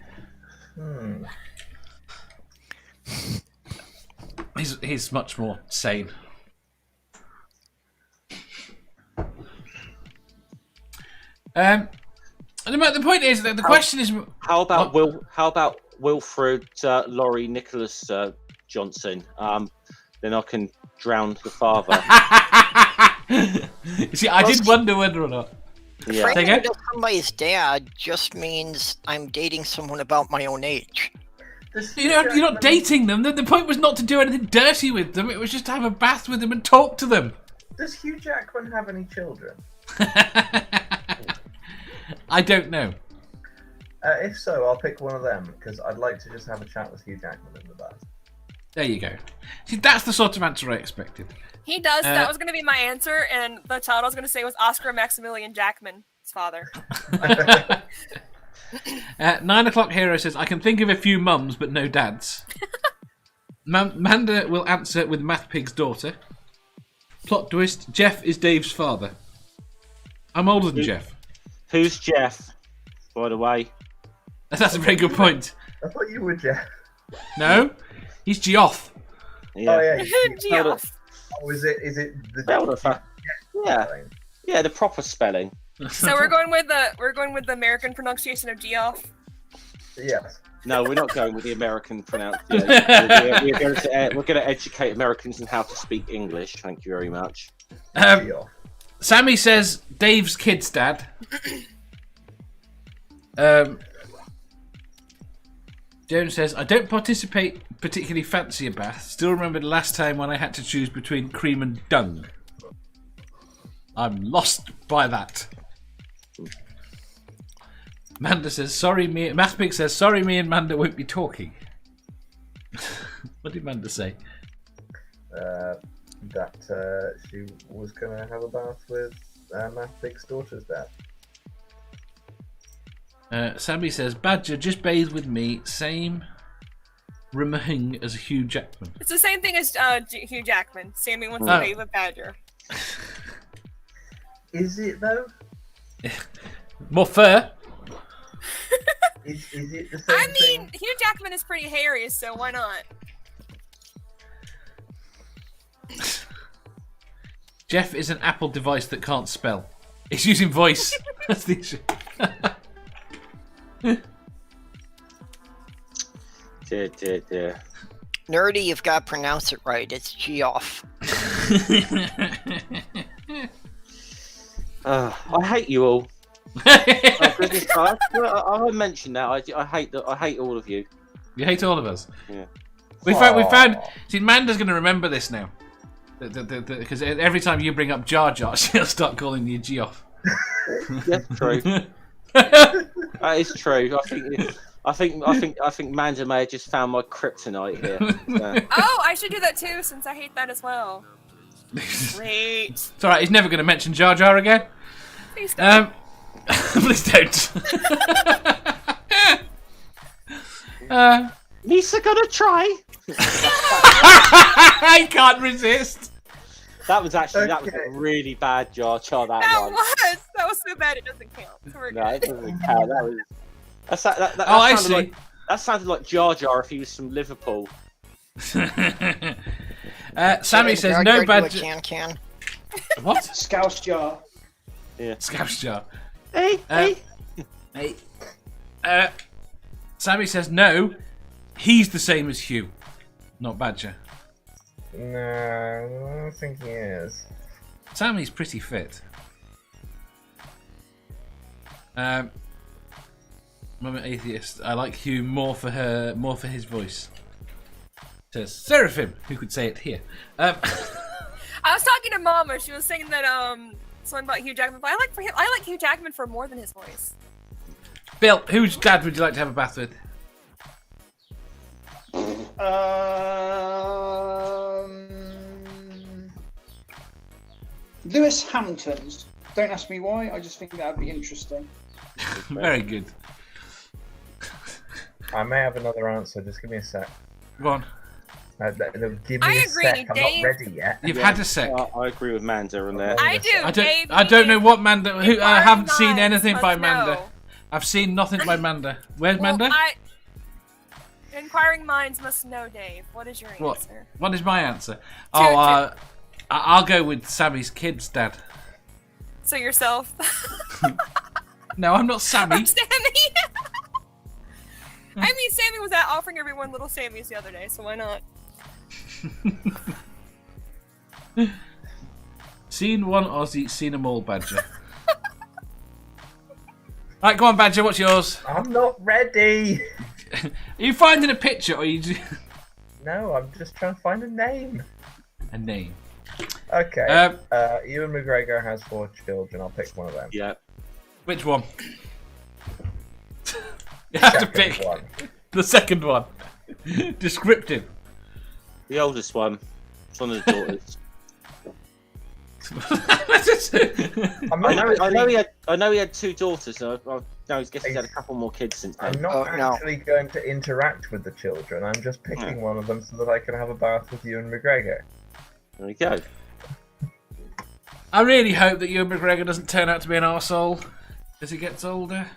He's much more sane. The point is that the question is: How about Wilfred Laurie Nicholas Johnson? Then I can drown the father. See, I did wonder whether or not. Yeah. Frankly, to somebody's dad just means I'm dating someone about my own age. You're not dating them. The point was not to do anything dirty with them. It was just to have a bath with them and talk to them. Does Hugh Jackman have any children? I don't know. If so, I'll pick one of them, because I'd like to just have a chat with Hugh Jackman in the bath. There you go. See, that's the sort of answer I expected. He does. That was going to be my answer, and the child I was going to say was Oscar Maximilian Jackman's father. 9 o'clock hero says, I can think of a few mums, but no dads. Manda will answer with Math Pig's daughter. Plot twist, Jeff is Dave's father. I'm older than Jeff. Who's Jeff, by the way? That's a very good point. I thought you were Jeff. No, he's Geoff. Yeah. Oh yeah. Geoff. Oh, is it the Yeah, the proper spelling. So we're going with the American pronunciation of Geoff. Yes. No, we're not going with the American pronunciation. We're going to educate Americans in how to speak English. Thank you very much. Sammy says Dave's kid's dad. Jones says, I don't particularly fancy a bath. Still remember the last time when I had to choose between cream and dung. I'm lost by that. Manda says, Mathpig says, sorry, me and Manda won't be talking. What did Manda say? That she was going to have a bath with Mathpig's daughter's dad. Sammy says, Badger, just bathe with me. Same ring as Hugh Jackman. It's the same thing as Hugh Jackman. Sammy wants to bathe with Badger. Is it though? More fur. Is it the same thing? Hugh Jackman is pretty hairy, so why not? Jeff is an Apple device that can't spell. It's using voice. That's the issue. Dear. Nerdy, you've got to pronounce it right. It's Geoff. I hate you all. I mentioned that. I hate all of you. You hate all of us. Yeah. We found. See, Manda's going to remember this now, because every time you bring up Jar Jar, she'll start calling you Geoff. Yeah, true. That is true. I think Manda may have just found my kryptonite here. So. Oh, I should do that too, since I hate that as well. Great. It's alright, he's never going to mention Jar Jar again. Please don't. Please don't. Lisa gonna try. I can't resist. That was a really bad Jar Jar. That was so bad it doesn't count. So we're No, it good. doesn't count. That I sounded see. like that sounded like Jar Jar if he was from Liverpool. Sammy says no badger. Can. What? Scouse jar. Yeah. Scouse jar. Hey. Hey. Sammy says no. He's the same as Hugh, not Badger. No, I don't think he is. Sammy's pretty fit. Moment atheist. I like Hugh more for his voice. Says Seraphim, who could say it here. I was talking to Mama. She was saying that something about Hugh Jackman. But I like Hugh Jackman for more than his voice. Bill, whose dad would you like to have a bath with? Lewis Hamilton's. Don't ask me why. I just think that would be interesting. Very good. I may have another answer. Just give me a sec. Go on. Give me I a agree, sec. I'm Dave. not ready yet. You've had a sec. I agree with Manda on there. I do. I don't know what Manda. I haven't seen minds anything by must Manda. know. I've seen nothing by Manda. Where's Manda? Inquiring minds must know, Dave. What is your What? answer? What is my answer? Oh, I'll go with Sammy's kid's dad. So yourself. No, I'm not Sammy. I'm Sammy. I mean, Sammy was out offering everyone little Sammys the other day, so why not? Seen one Aussie, seen them all, Badger. Right, go on, Badger. What's yours? I'm not ready. Are you finding a picture, or are you No, I'm just trying to find a name. a name? Okay. Ewan McGregor has 4 children. I'll pick one of them. Yeah. Which one? You have to Second pick one. the second one. Descriptive. The oldest one. It's one of the daughters. I know he had 2 daughters. So I guess he's had a couple more kids since then. I'm not actually going to interact with the children. I'm just picking one of them so that I can have a bath with Ewan McGregor. There we go. I really hope that Ewan McGregor doesn't turn out to be an arsehole as he gets older.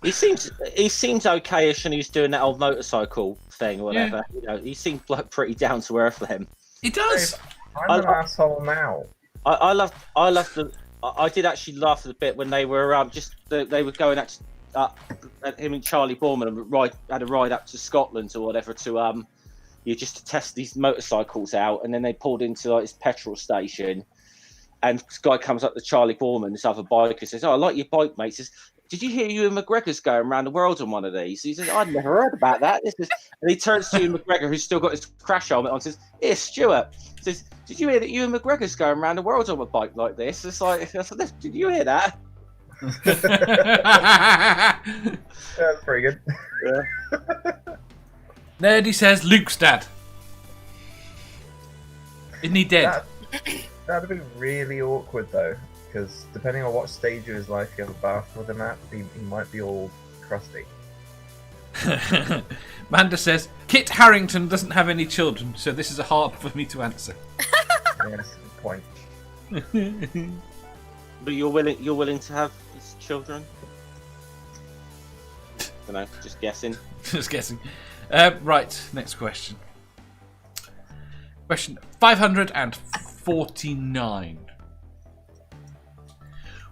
He seems okayish, and he's doing that old motorcycle thing or whatever. Yeah. You know, he seems like pretty down to earth for him. He does. I'm an asshole now. I love the. I did actually laugh at the bit when they were they were going at him and Charlie Boorman had a ride up to Scotland or whatever to just to test these motorcycles out, and then they pulled into like this petrol station, and this guy comes up to Charlie Boorman, this other biker, says, "Oh, I like your bike, mate." He says, "Did you hear Ewan McGregor's going around the world on one of these?" He says, "I'd never heard about that." And he turns to Ewan McGregor, who's still got his crash helmet on, and says, "Here, Stuart." He says, "Did you hear that Ewan McGregor's going around the world on a bike like this?" It's like, did you hear that? That's pretty good. Yeah. Nerdy says Luke's dad. Isn't he dead? That'd be really awkward though, because depending on what stage of his life you have a bath with him at, he might be all crusty. Manda says Kit Harington doesn't have any children, so this is a hard for me to answer. Yes, good point. But you're willing to have his children? I don't know, just guessing. Just guessing. Right, next question. Question 549.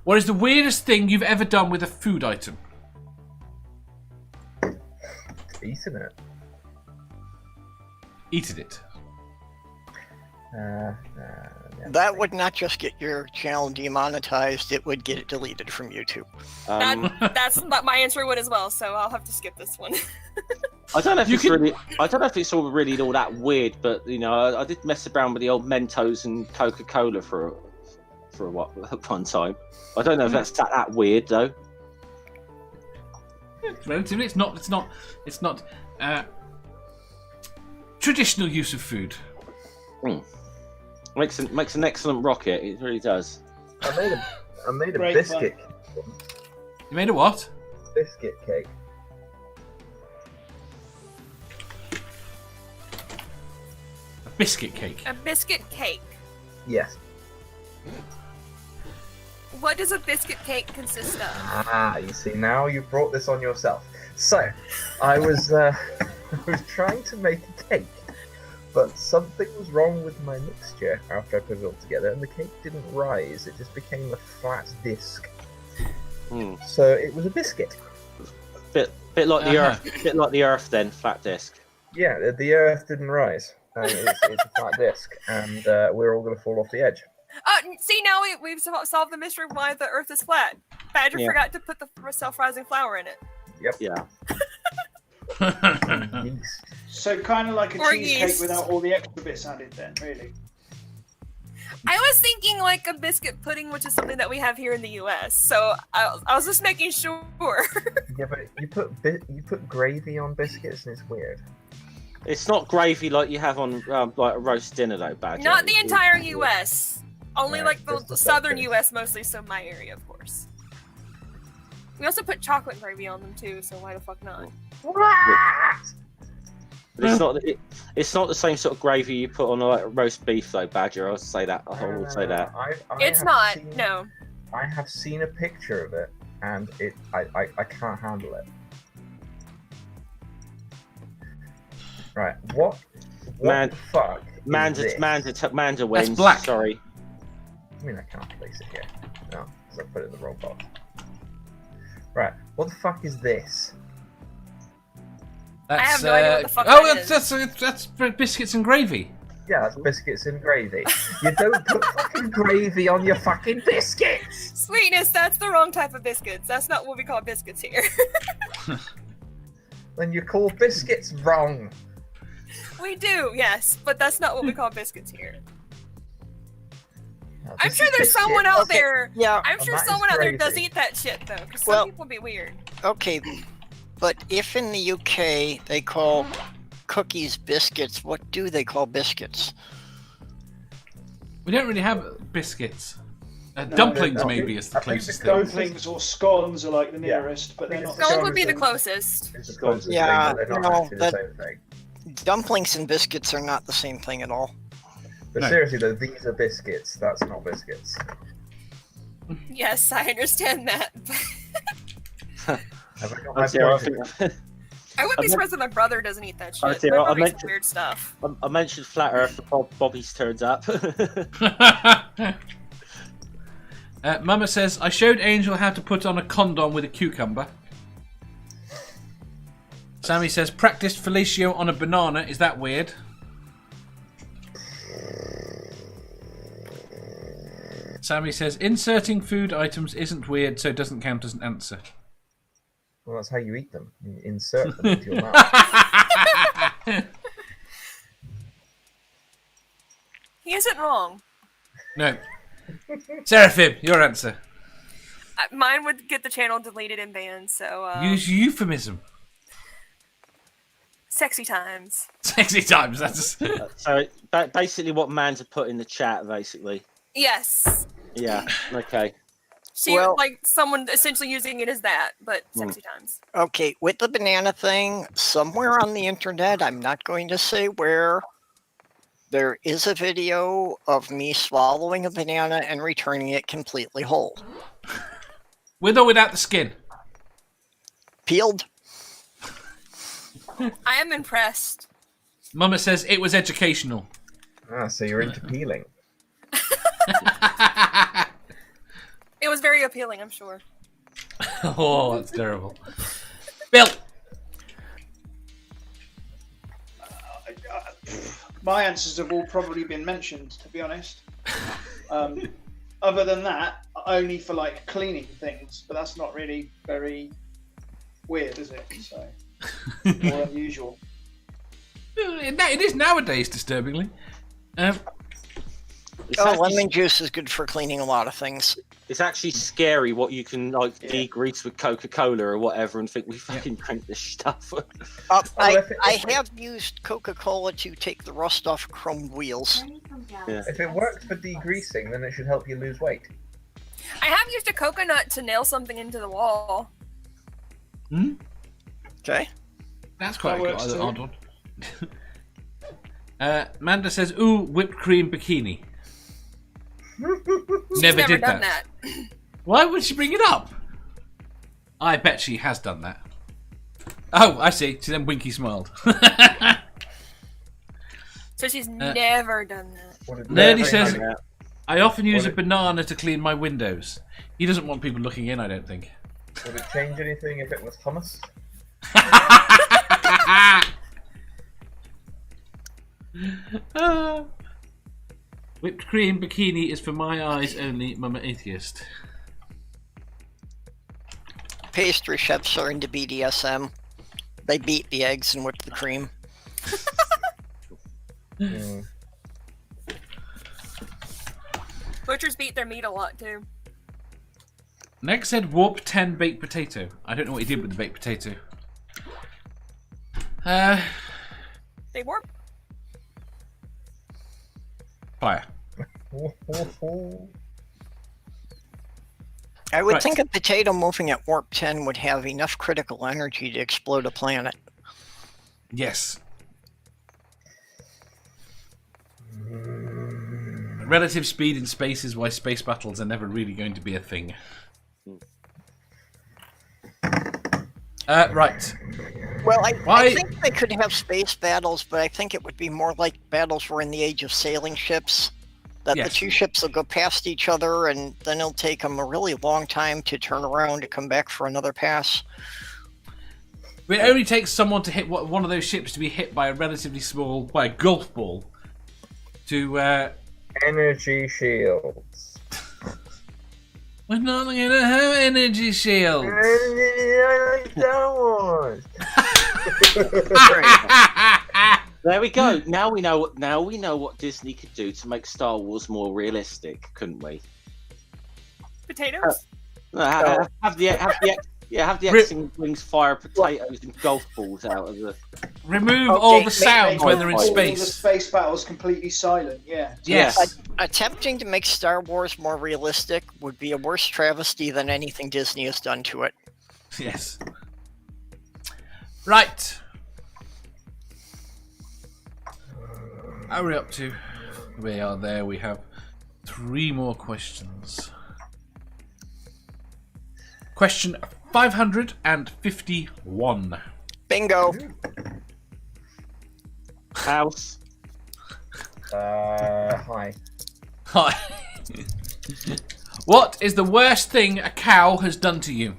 What is the weirdest thing you've ever done with a food item? Eating it. Eaten it. That would not just get your channel demonetized, it would get it deleted from YouTube. That's my answer would as well, so I'll have to skip this one. I don't know if I don't know if it's all that weird, but you know, I did mess around with the old Mentos and Coca-Cola for for one time. I don't know if that's that weird though. Relatively, it's not traditional use of food. Makes an excellent rocket. It really does. I made a Great biscuit. You made a what? Biscuit cake. A biscuit cake. A biscuit cake. Yes. What does a biscuit cake consist of? Ah, you see, now you've brought this on yourself. So, I was I was trying to make a cake, but something was wrong with my mixture after I put it all together, and the cake didn't rise. It just became a flat disc. So it was a biscuit. Bit like the Earth. Bit like the Earth, then flat disc. Yeah, the Earth didn't rise. It's a flat disc, and we're all going to fall off the edge. See, now we've solved the mystery of why the Earth is flat. Badger forgot to put the self-rising flour in it. Yep. Yeah. Yeast. So kind of like a Or cheesecake yeast. without all the extra bits added then, really. I was thinking like a biscuit pudding, which is something that we have here in the U.S. So I was just making sure. Yeah, but you put gravy on biscuits, and it's weird. It's not gravy like you have on like a roast dinner though, Badger. Not the entire U.S. Only Right, like just the the southern sections. U.S. mostly, so my area, of course. We also put chocolate gravy on them too, so why the fuck not? But it's not the same sort of gravy you put on like roast beef though, Badger. I'll say that. I will say that. It's not. No. I have seen a picture of it, and I can't handle it. Right, what Man- the fuck? Manda wins. That's black. Sorry. I mean, I can't place it here. No, because I put it in the wrong box. Right, what the fuck is this? That's, I have no idea what the fuck that is. That's biscuits and gravy. Yeah, that's biscuits and gravy. You don't put fucking gravy on your fucking biscuits! Sweetness, that's the wrong type of biscuits. That's not what we call biscuits here. Then you call biscuits wrong. We do, yes, but that's not what we call biscuits here. Now, I'm this sure is there's biscuit. someone out Okay, there. yeah. I'm sure that is someone out there does crazy. eat that shit though, because Well- some people be weird. Okay, but if in the UK they call cookies biscuits, what do they call biscuits? We don't really have biscuits. Dumplings no, maybe is the I think closest the thing. Dumplings or scones are like the Yeah. nearest, but they're not. Scones would be the thing. closest. It's the closest Yeah, thing, but they're no, not actually the that- same thing. Dumplings and biscuits are not the same thing at all. But No. seriously though, these are biscuits. That's not biscuits. Yes, I understand that. Have I got my I point? think- I wouldn't be I'm surprised if my brother doesn't eat that I shit. see, My I brother eats meant some to- weird stuff. I mentioned flat Earth. Bobby's turns up. Mama says, I showed Angel how to put on a condom with a cucumber. Sammy says, practiced fellatio on a banana. Is that weird? Sammy says, inserting food items isn't weird, so it doesn't count as an answer. Well, that's how you eat them. You insert them into your mouth. He isn't wrong. No. Seraphim, your answer. Mine would get the channel deleted and banned, so Use euphemism. sexy times. Sexy times. That's So basically, what Manda put in the chat, basically. Yes. Yeah. Okay. She Well- like someone essentially using it as that, but sexy times. Okay, with the banana thing, somewhere on the internet, I'm not going to say where, there is a video of me swallowing a banana and returning it completely whole. with or without the skin. Peeled. I am impressed. Mama says it was educational. Ah, so you're into peeling. It was very appealing, I'm sure. Oh, that's terrible. Bill. My answers have all probably been mentioned, to be honest. Other than that, only for like cleaning things, but that's not really very weird, is it? So, or unusual. It is nowadays, disturbingly. Lemon juice is good for cleaning a lot of things. It's actually scary what you can like degrease with Coca-Cola or whatever, and think we fucking drink this stuff. I have used Coca-Cola to take the rust off chrome wheels. Yeah. If it works for degreasing, then it should help you lose weight. I have used a coconut to nail something into the wall. Okay. That's quite That works an too. odd one. Amanda says, ooh, whipped cream bikini. She's Never never did done that. that. Why would she bring it up? I bet she has done that. Oh, I see. She then winky smiled. So she's never done that. Nerdy says, I often use a banana to clean my windows. He doesn't want people looking in, I don't think. Would it change anything if it was hummus? Whipped cream bikini is for my eyes only, Mama Atheist. Pastry chefs are into BDSM. They beat the eggs and whip the cream. Butchers beat their meat a lot too. Next said warp 10 baked potato. I don't know what he did with the baked potato. They warp. Fire. I would Right. think a potato moving at warp 10 would have enough critical energy to explode a planet. Yes. Relative speed in space is why space battles are never really going to be a thing. Right. Well, I Why- think they could have space battles, but I think it would be more like battles were in the age of sailing ships. That Yes. the two ships will go past each other, and then it'll take them a really long time to turn around to come back for another pass. It only takes someone to hit one of those ships to be hit by a relatively small, by a golf ball, to, Energy shields. we're not gonna have energy shields. I like Star Wars. There we go. Now we know what Disney could do to make Star Wars more realistic, couldn't we? Potatoes? Have the X-wings fire potatoes and golf balls out of the. Remove Okay, all the make- sounds when they're in All the space. space battles completely silent. Yeah. Yes. Attempting to make Star Wars more realistic would be a worse travesty than anything Disney has done to it. Yes. Right. How are we up to? We are there. We have 3 more questions. Question 551. Bingo! House. Hi. Hi. What is the worst thing a cow has done to you?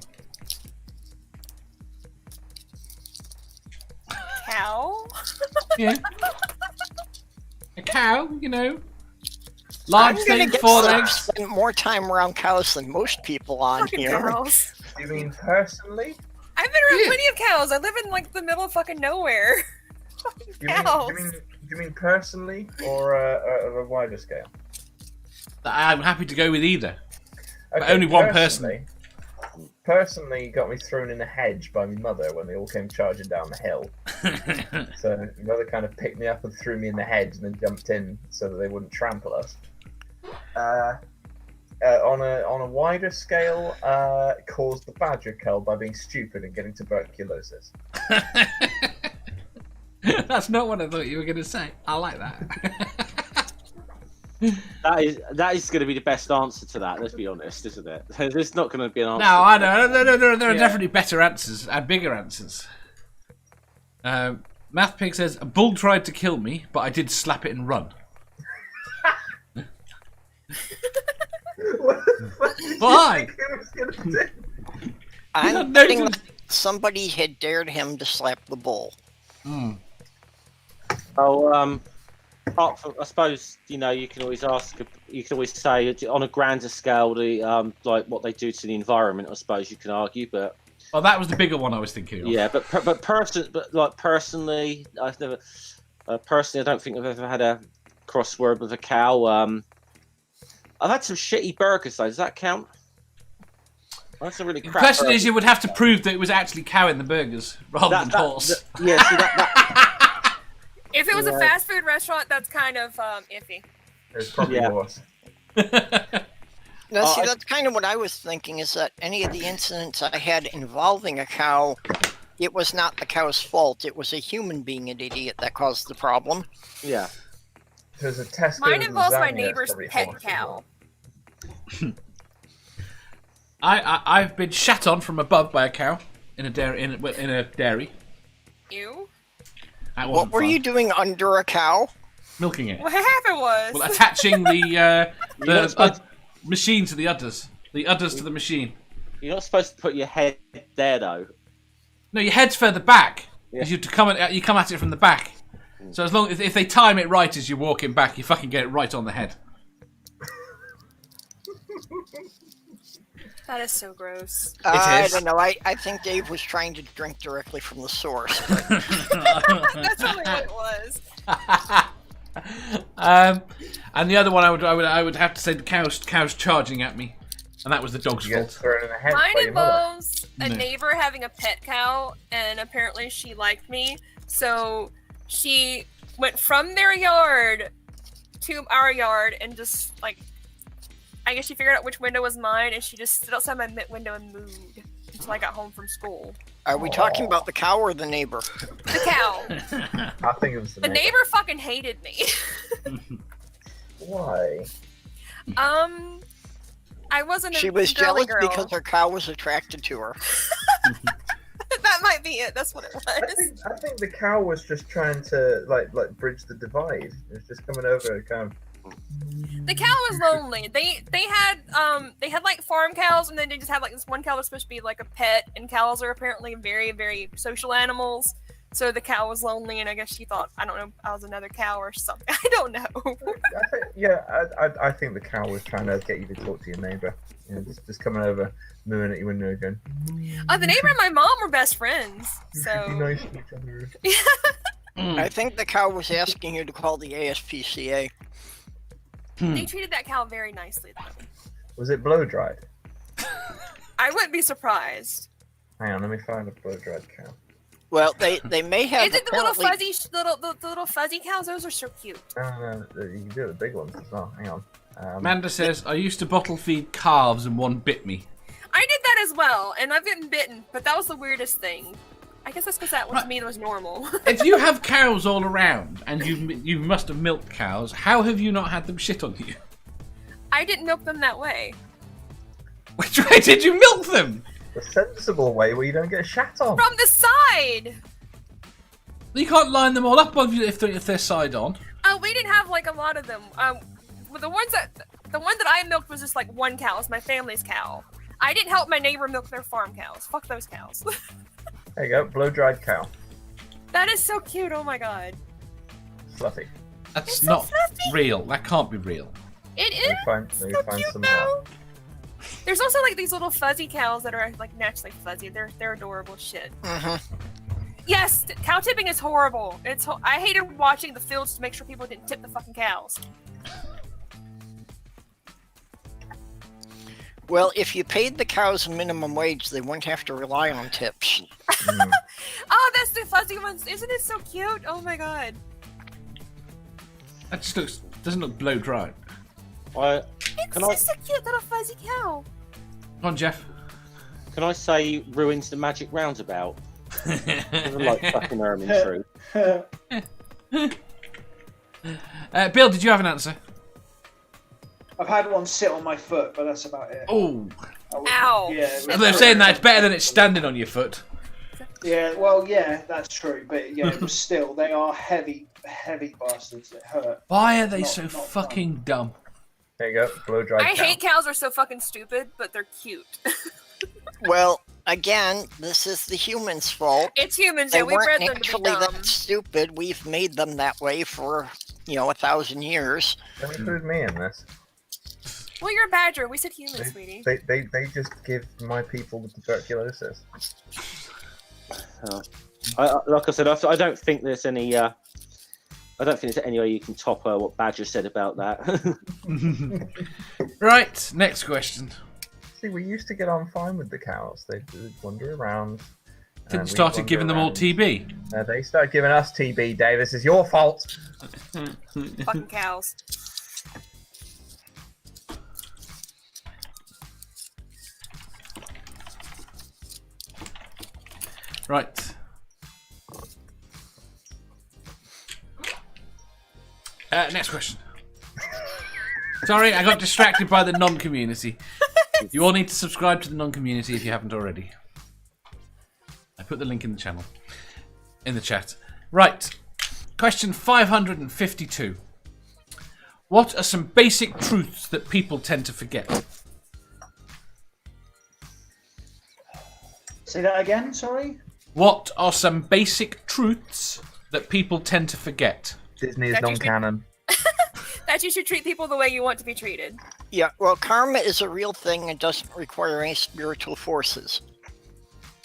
Cow? Yeah. A cow, you know. Large I'm gonna thing, get 4 to legs. spend more time around cows than most people on Fucking here. cows. You mean personally? I've been around Yeah. plenty of cows. I live in like the middle of fucking nowhere. Fucking cows. You mean personally or a wider scale? I'm happy to go with either. But only one person. Personally, got me thrown in a hedge by my mother when they all came charging down the hill. So my mother kind of picked me up and threw me in the hedge and then jumped in so that they wouldn't trample us. On a wider scale, caused the badger cull by being stupid and getting tuberculosis. That's not what I thought you were going to say. I like that. That is going to be the best answer to that. Let's be honest, isn't it? There's not going to be an answer. No, I know. There are Yeah. definitely better answers and bigger answers. Mathpig says, a bull tried to kill me, but I did slap it and run. What the fuck did you Why? think it was gonna do? I'm No, betting no. that somebody had dared him to slap the bull. Oh, apart from, I suppose you can always ask. You can always say on a grander scale, the like what they do to the environment. I suppose you can argue, but Oh, that was the bigger one I was thinking of. yeah, but personally, I've never personally. I don't think I've ever had a crossword with a cow. I've had some shitty burgers though. Does that count? That's a really The crap. question burger. is, you would have to prove that it was actually cow in the burgers rather than horse. Yeah, see that. If it was a Yeah. fast food restaurant, that's kind of iffy. It's probably Yeah. horse. Now, see, I- that's kind of what I was thinking, is that any of the incidents I had involving a cow, it was not the cow's fault. It was a human being an idiot that caused the problem. Yeah. There's a test. Mine involves my neighbor's pet cow. I've been shat on from above by a cow in a dairy. In a dairy. Ew. That What wasn't were fun. you doing under a cow? Milking it. What happened was. Well, attaching the You're not supposed- machine to the udders. The udders to the machine. You're not supposed to put your head there though. No, your head's further back. Yeah. Because you come at it from the back. So as long as if they time it right as you're walking back, you fucking get it right on the head. That is so gross. I is. don't know. I think Dave was trying to drink directly from the source. But That's probably what it was. And the other one, I would have to say the cow's charging at me, and that was the dog's You get fault. thrown in the head Mine by your mother. involves a No. neighbor having a pet cow, and apparently she liked me, so she went from their yard to our yard and just, like, I guess she figured out which window was mine, and she just stood outside my window and mooed until I got home from school. are we talking about the cow or the neighbor? The cow. I think it was The neighbor fucking hated me. Why? I wasn't a She was girly jealous girl. because her cow was attracted to her. That might be it. That's what it I was. think the cow was just trying to like bridge the divide. It was just coming over kind of. The cow was lonely. They had like farm cows, and then they just had like this one cow was supposed to be like a pet, and cows are apparently very, very social animals. So the cow was lonely, and I guess she thought, I don't know, I was another cow or something. I don't know. I think the cow was trying to get you to talk to your neighbour. You know, just coming over, mooing at your window again. The neighbor and my mom were best friends. Be So nice to each other. I think the cow was asking you to call the ASPCA. they treated that cow very nicely, though. Was it blow dried? I wouldn't be surprised. Hang on, let me find a blow dried cow. Well, they may have Is it the little apparently- fuzzy, the little fuzzy cows? Those are so cute. No, you can do the big ones as well. Hang on. Amanda says, I used to bottle feed calves and one bit me. I did that as well, and I've gotten bitten, but that was the weirdest thing. I guess that's because that was, to me, that was normal. If you have cows all around and you must have milked cows, how have you not had them shit on you? I didn't milk them that way. Which way did you milk them? The sensible way where you don't get shat on. From the side! You can't line them all up if they're side on. We didn't have like a lot of them. The one that I milked was just like one cow. It was my family's cow. I didn't help my neighbor milk their farm cows. Fuck those cows. There you go, blow dried cow. That is so cute. Oh my god. Fluffy. That's It's so not fluffy. real. That can't be real. It Let me is find so some cute of though. that. There's also like these little fuzzy cows that are like naturally fuzzy. They're adorable shit. Mhm. Yes, cow tipping is horrible. I hated watching the fields to make sure people didn't tip the fucking cows. Well, if you paid the cows a minimum wage, they wouldn't have to rely on tips. Mm. Oh, that's the fuzzy ones. Isn't it so cute? Oh my god. That just doesn't look blow dried. It's Can I- just a cute little fuzzy cow. Come on, Jeff. Can I say ruins the magic roundabout? Doesn't like fucking Ermin through. Bill, did you have an answer? I've had one sit on my foot, but that's about it. Oh, Ow. Yeah, it was- they're saying that it's better than it's standing on your foot. Yeah, well, yeah, that's true, but yeah, it was still, they are heavy bastards that hurt. Why are they Not- so not fucking dumb? There you go, blow dried I cow. hate cows are so fucking stupid, but they're cute. Well, again, this is the humans' fault. It's humans, They yeah, we weren't bred them to be actually dumb. that stupid. We've made them that way for, 1,000 years. Don't include me in this. Well, you're a badger. We said human, sweetie. They just give my people the tuberculosis. Like I said, I don't think there's any. I don't think there's any way you can top what Badger said about that. Right, next question. See, we used to get on fine with the cows. They'd wander around. Then and we'd started wander giving them all around. TB. They started giving us TB, Dave. This is your fault. Fucking cows. Right. Next question. Sorry, I got distracted by the non-community. You all need to subscribe to the non-community if you haven't already. I put the link in the channel. In the chat. Right. Question 552. What are some basic truths that people tend to forget? Say that again, sorry? What are some basic truths that people tend to forget? Disney is That non-canon. That you should treat people the way you want to be treated. Yeah, well, karma is a real thing and doesn't require any spiritual forces.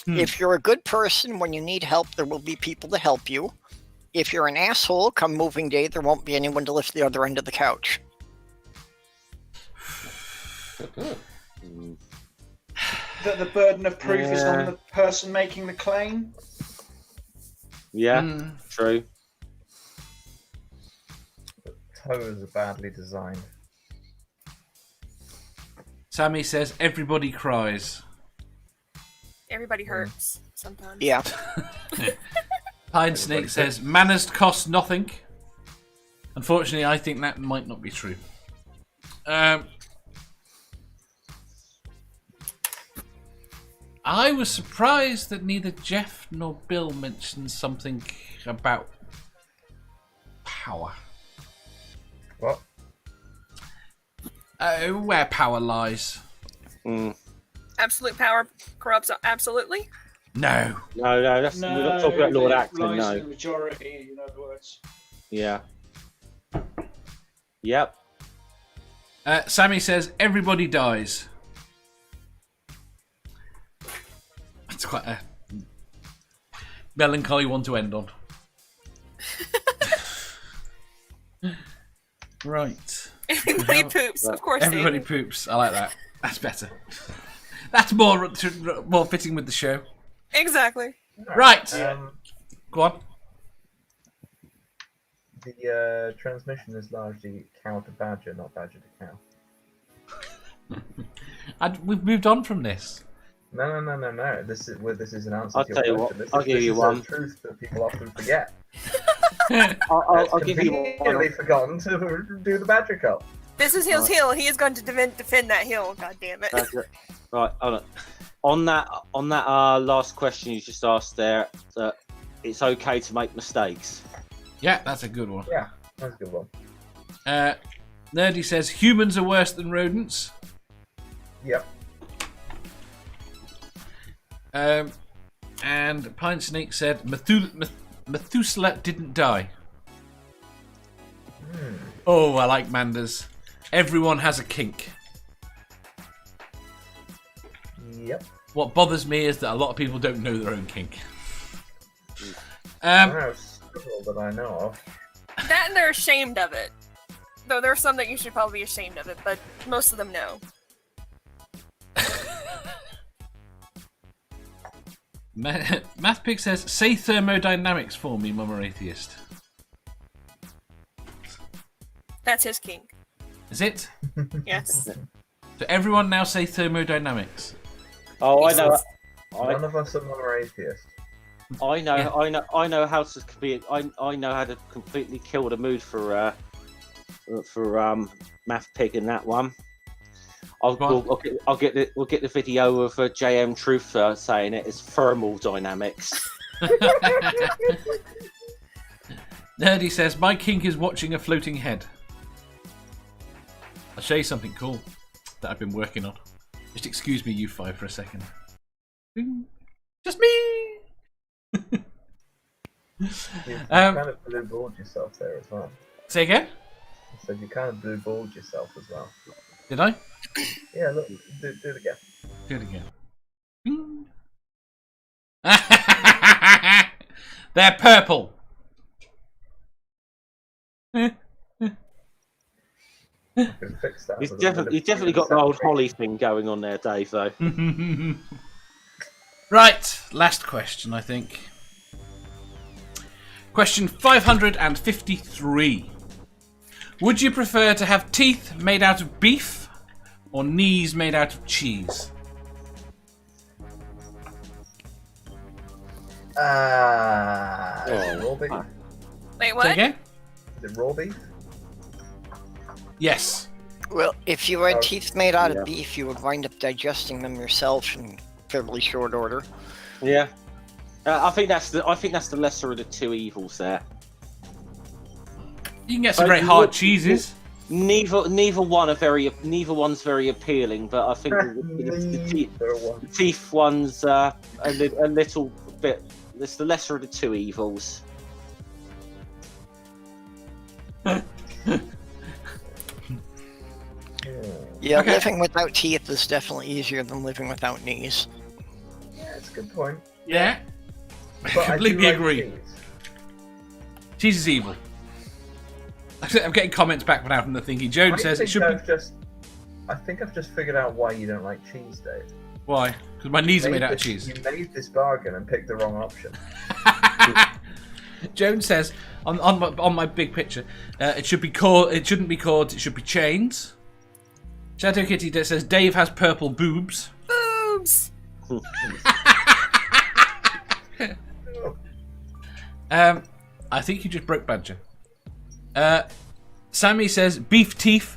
If you're a good person, when you need help, there will be people to help you. If you're an asshole, come moving day, there won't be anyone to lift the other end of the couch. That the burden of proof is on the person making the claim. Yeah, true. Toes are badly designed. Sammy says everybody cries. Everybody hurts sometimes. Yeah. Pine Snake says manners cost nothing. Unfortunately, I think that might not be true. I was surprised that neither Jeff nor Bill mentioned something about power. What? Where power lies. Absolute power corrupts absolutely. No. No, we're not talking about Lord Acton, lies in no. the majority, in other words. Yeah. Yep. Sammy says everybody dies. That's quite a melancholy one to end on. Right. Everybody poops, of course. Everybody David. poops. I like that. That's better. That's more fitting with the show. Exactly. Right. Go on. The transmission is largely cow to badger, not badger to cow. We've moved on from this. No. This is an answer I'll to your tell you question. what, I'll give you this one. is a truth that people often forget. I'll give you Conveniently one. forgotten to do the badger cup. This is his hill. He is going to defend that hill. God damn it. That's it. Right, hold on. On that last question you just asked there, that it's okay to make mistakes. Yeah, that's a good one. Yeah, that's a good one. Nerdy says humans are worse than rodents. Yep. And Pine Snake said Methuselah didn't die. Oh, I like Manders. Everyone has a kink. Yep. What bothers me is that a lot of people don't know their own kink. I don't know several that I know of. That and they're ashamed of it. Though there's some that you should probably be ashamed of it, but most of them know. Mathpig says, say thermodynamics for me, Mama Atheist. That's his kink. Is it? Yes. So everyone now say thermodynamics. Oh, I know. None of us are more atheists. I know how to be. I know how to completely kill the mood for Math Pig in that one. We'll get the video of JM Truth saying it is thermal dynamics. Nerdy says, my kink is watching a floating head. I'll show you something cool that I've been working on. Just excuse me, you five, for a second. Just me! You kind of blue balled yourself there as well. Say again? I said you kind of blue balled yourself as well. Did I? Yeah, look, do it again. Do it again. They're purple. can fix that. You've with a bit of definitely got the old saturation. Holly thing going on there, Dave. Though. Right, last question, I think. Question 553. Would you prefer to have teeth made out of beef or knees made out of cheese? Raw beef? Wait, Say what? again? Is it raw beef? Yes. Well, if you had Oh, teeth made out yeah. of beef, you would wind up digesting them yourself in fairly short order. Yeah. I think that's the lesser of the two evils there. You can get some very hard cheeses. Neither one's very appealing, but I think the teeth one's a little bit. It's the lesser of the two evils. Yeah, Okay. living without teeth is definitely easier than living without knees. Yeah, it's a good point. Yeah. I But I do completely like agree. cheese. Cheese is evil. I'm getting comments back now from the thingy. Joan says it should be. I think I've just figured out why you don't like cheese, Dave. Why? Because my knees are made out of cheese. You made this bargain and picked the wrong option. Joan says on my big picture, it should be called. It shouldn't be called. It should be chains. Shadow Kitty says Dave has purple boobs. Boobs. I think you just broke Badger. Sammy says beef teeth.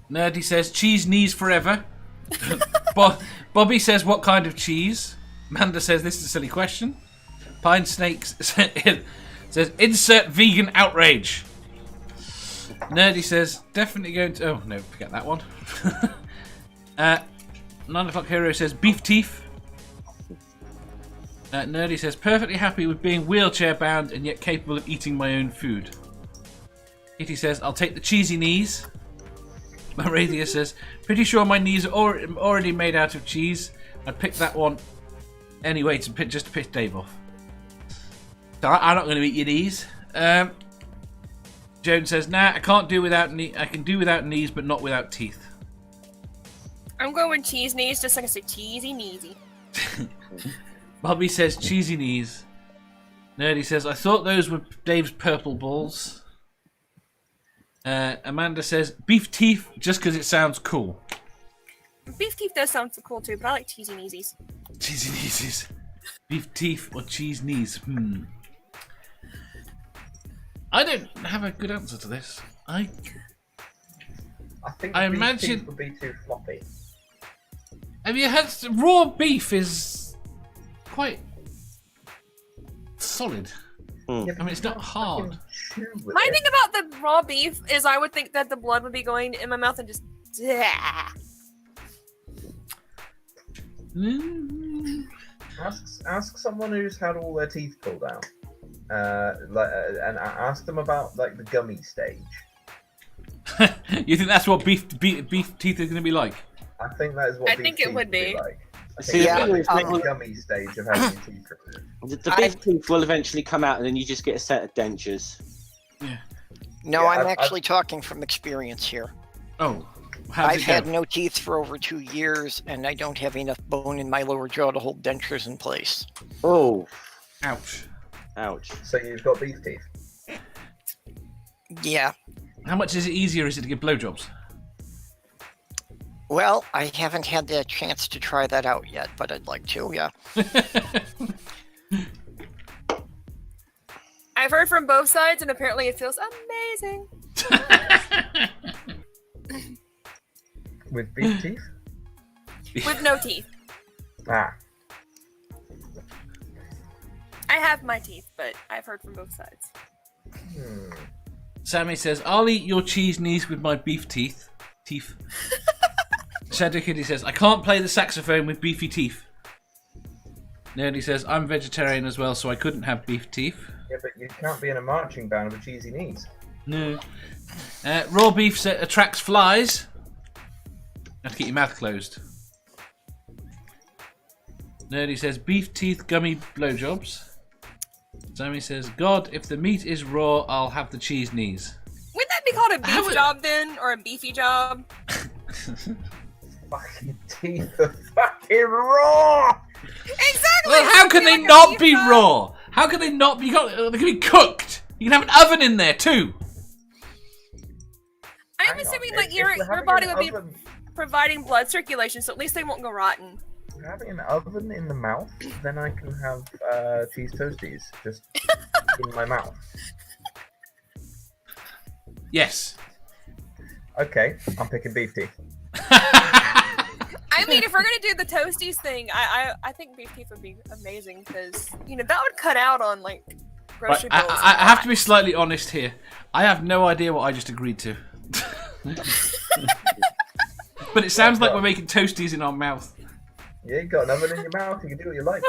Nerdy says cheese knees forever. Bobby says what kind of cheese? Manda says this is a silly question. Pine Snakes says insert vegan outrage. Nerdy says definitely going to. Oh no, forget that one. 9 o'clock Hero says beef teeth. Nerdy says perfectly happy with being wheelchair bound and yet capable of eating my own food. Kitty says I'll take the cheesy knees. Marathia says pretty sure my knees are already made out of cheese. I'd pick that one anyway to piss Dave off. So I'm not going to eat your knees. Joan says nah, I can't do without I can do without knees but not without teeth. I'm going with cheese knees, just like I said, cheesy kneesy. Bobby says cheesy knees. Nerdy says I thought those were Dave's purple balls. Amanda says beef teeth just because it sounds cool. Beef teeth does sound so cool too, but I like cheesy kneesies. Cheesy knees. Beef teeth or cheese knees? I don't have a good answer to this. I think I beef imagine- teeth would be too floppy. Have you had raw beef? Is quite solid. Yeah, I mean, it's not hard. My thing about the raw beef is I would think that the blood would be going in my mouth and just. Ask someone who's had all their teeth pulled out, and ask them about like the gummy stage. You think that's what beef teeth are going to be like? I think that is what I beef think it teeth would be. like. I See, think Yeah, it's the the gummy stage of having your teeth removed. The beef teeth will eventually come out, and then you just get a set of dentures. No, Yeah, I'm I've- actually talking from experience here. Oh, how's I've it go? had no teeth for over 2 years, and I don't have enough bone in my lower jaw to hold dentures in place. Oh, Ouch. ouch! So you've got beef teeth. Yeah. How much is it easier is it to give blowjobs? Well, I haven't had the chance to try that out yet, but I'd like to, yeah. I've heard from both sides, and apparently it feels amazing. With beef teeth? With no teeth. Ah. I have my teeth, but I've heard from both sides. Sammy says, I'll eat your cheese knees with my beef teeth. Shadow Kitty says, I can't play the saxophone with beefy teeth. Nerdy says, I'm vegetarian as well, so I couldn't have beef teeth. Yeah, but you can't be in a marching band with cheesy knees. No. Raw beef attracts flies. Have to keep your mouth closed. Nerdy says, beef teeth gummy blowjobs. Sammy says, God, if the meat is raw, I'll have the cheese knees. Wouldn't that be called a beef job then, or a beefy job. Fucking teeth are fucking raw. Exactly. Well, how can they not be raw? How can they not be? They can be cooked. You can have an oven in there too. I'm assuming like your body would be providing blood circulation, so at least they won't go rotten. Having an oven in the mouth, then I can have cheese toasties just in my mouth. Yes. Okay, I'm picking beef teeth. I mean, if we're gonna do the toasties thing, I think beef teeth would be amazing because that would cut out on like grocery bills. I have to be slightly honest here. I have no idea what I just agreed to. But it sounds like we're making toasties in our mouth. Yeah, you got an oven in your mouth. You can do what you like.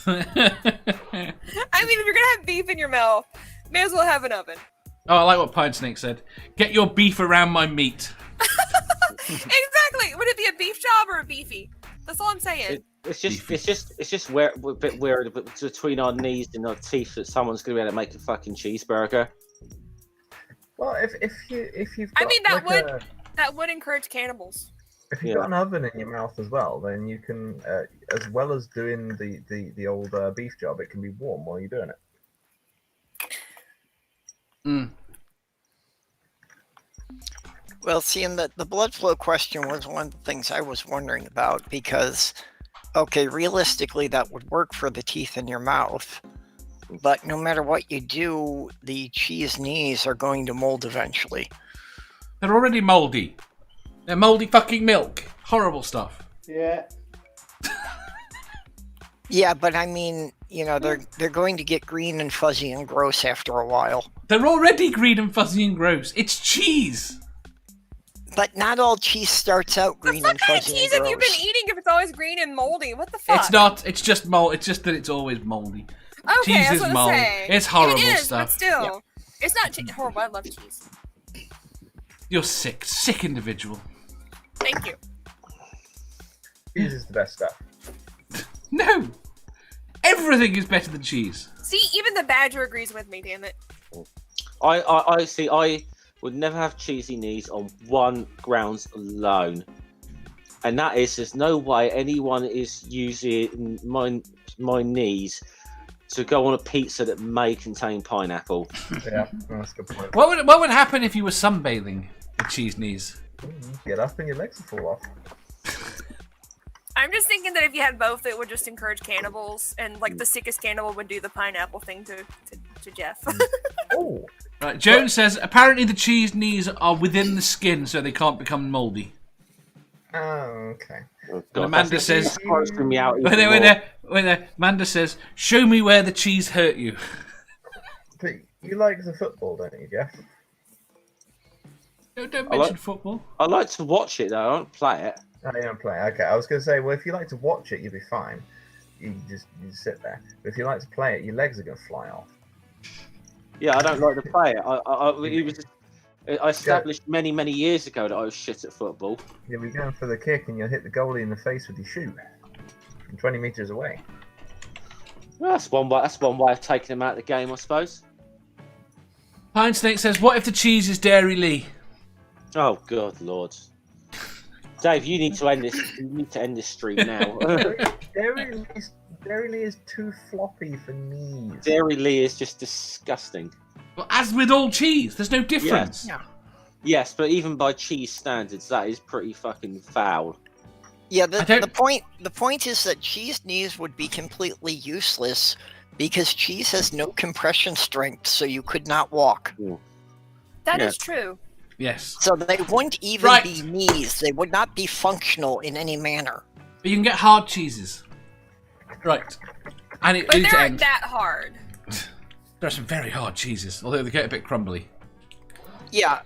I mean, if you're gonna have beef in your mouth, may as well have an oven. Oh, I like what Pine Snake said. Get your beef around my meat. Exactly. Would it be a beef job or a beefy? That's all I'm saying. It's just where a bit weird between our knees and our teeth that someone's gonna be able to make a fucking cheeseburger. Well, if you've got, I mean, that would encourage cannibals. If you've got an oven in your mouth as well, then you can, as well as doing the old beef job, it can be warm while you're doing it. Mm. Well, see, and the blood flow question was one of the things I was wondering about because, okay, realistically, that would work for the teeth in your mouth, but no matter what you do, the cheese knees are going to mold eventually. They're already moldy. They're moldy fucking milk. Horrible stuff. Yeah. Yeah, but I mean, they're going to get green and fuzzy and gross after a while. They're already green and fuzzy and gross. It's cheese. But not all cheese starts out green and fuzzy and gross. What kind of cheese have you been eating if it's always green and moldy? What the fuck? It's not. It's just mold. It's just that it's always moldy. Okay, cheese I was is gonna mold. say. It's horrible it is, stuff. But still, it's not horrible. I love cheese. You're sick individual. Thank you. Cheese is the best stuff. No, everything is better than cheese. See, even the badger agrees with me. Damn it. I see. I would never have cheesy knees on one grounds alone, and that is there's no way anyone is using my knees to go on a pizza that may contain pineapple. Yeah, that's a good point. What would happen if you were sunbathing with cheese knees? Get up and your legs will fall off. I'm just thinking that if you had both, it would just encourage cannibals, and like the sickest cannibal would do the pineapple thing to Jeff. Oh. Right, Joan says apparently the cheese knees are within the skin, so they can't become moldy. Oh, okay. Oh, God, Amanda says, me out Amanda says, show me where the cheese hurt you. But you like the football, don't you, Jeff? Don't mention football. I like to watch it though. I don't play it. Oh, you don't play. Okay, I was going to say, well, if you like to watch it, you'll be fine. You just sit there. But if you like to play it, your legs are going to fly off. Yeah, I don't like to play it. I established many years ago that I was shit at football. You'll be going for the kick and you'll hit the goalie in the face with your shoe from 20 metres away. Well, that's one way of taking him out of the game, I suppose. Pine Snake says, what if the cheese is Dairy Lee? Oh, good lord. Dave, you need to end this. You need to end this stream now. Dairy Lee is too floppy for knees. Dairy Lee is just disgusting. Well, as with all cheese, there's no difference. Yeah. Yes, but even by cheese standards, that is pretty fucking foul. Yeah, the point is that cheese knees would be completely useless because cheese has no compression strength, so you could not walk. That is true. Yes. So they wouldn't even be knees. They would not be functional in any manner. But you can get hard cheeses. Right. And but they aren't that hard. There are some very hard cheeses, although they get a bit crumbly. Yeah.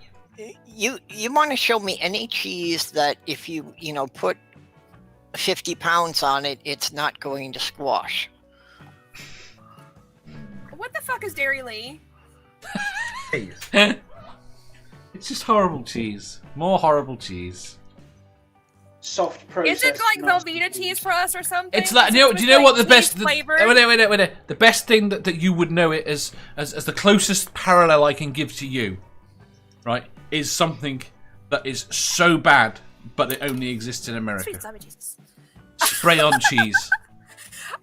You want to show me any cheese that if you put 50 pounds on it, it's not going to squash. What the fuck is Dairy Lee? Cheese. It's just horrible cheese. More horrible cheese. Soft process. Is it like Velveeta cheese for us or something? It's like, do you know what the best... Wait. The best thing that you would know it as the closest parallel I can give to you right, is something that is so bad, but it only exists in America. Sweet zombie Jesus. Spray on cheese.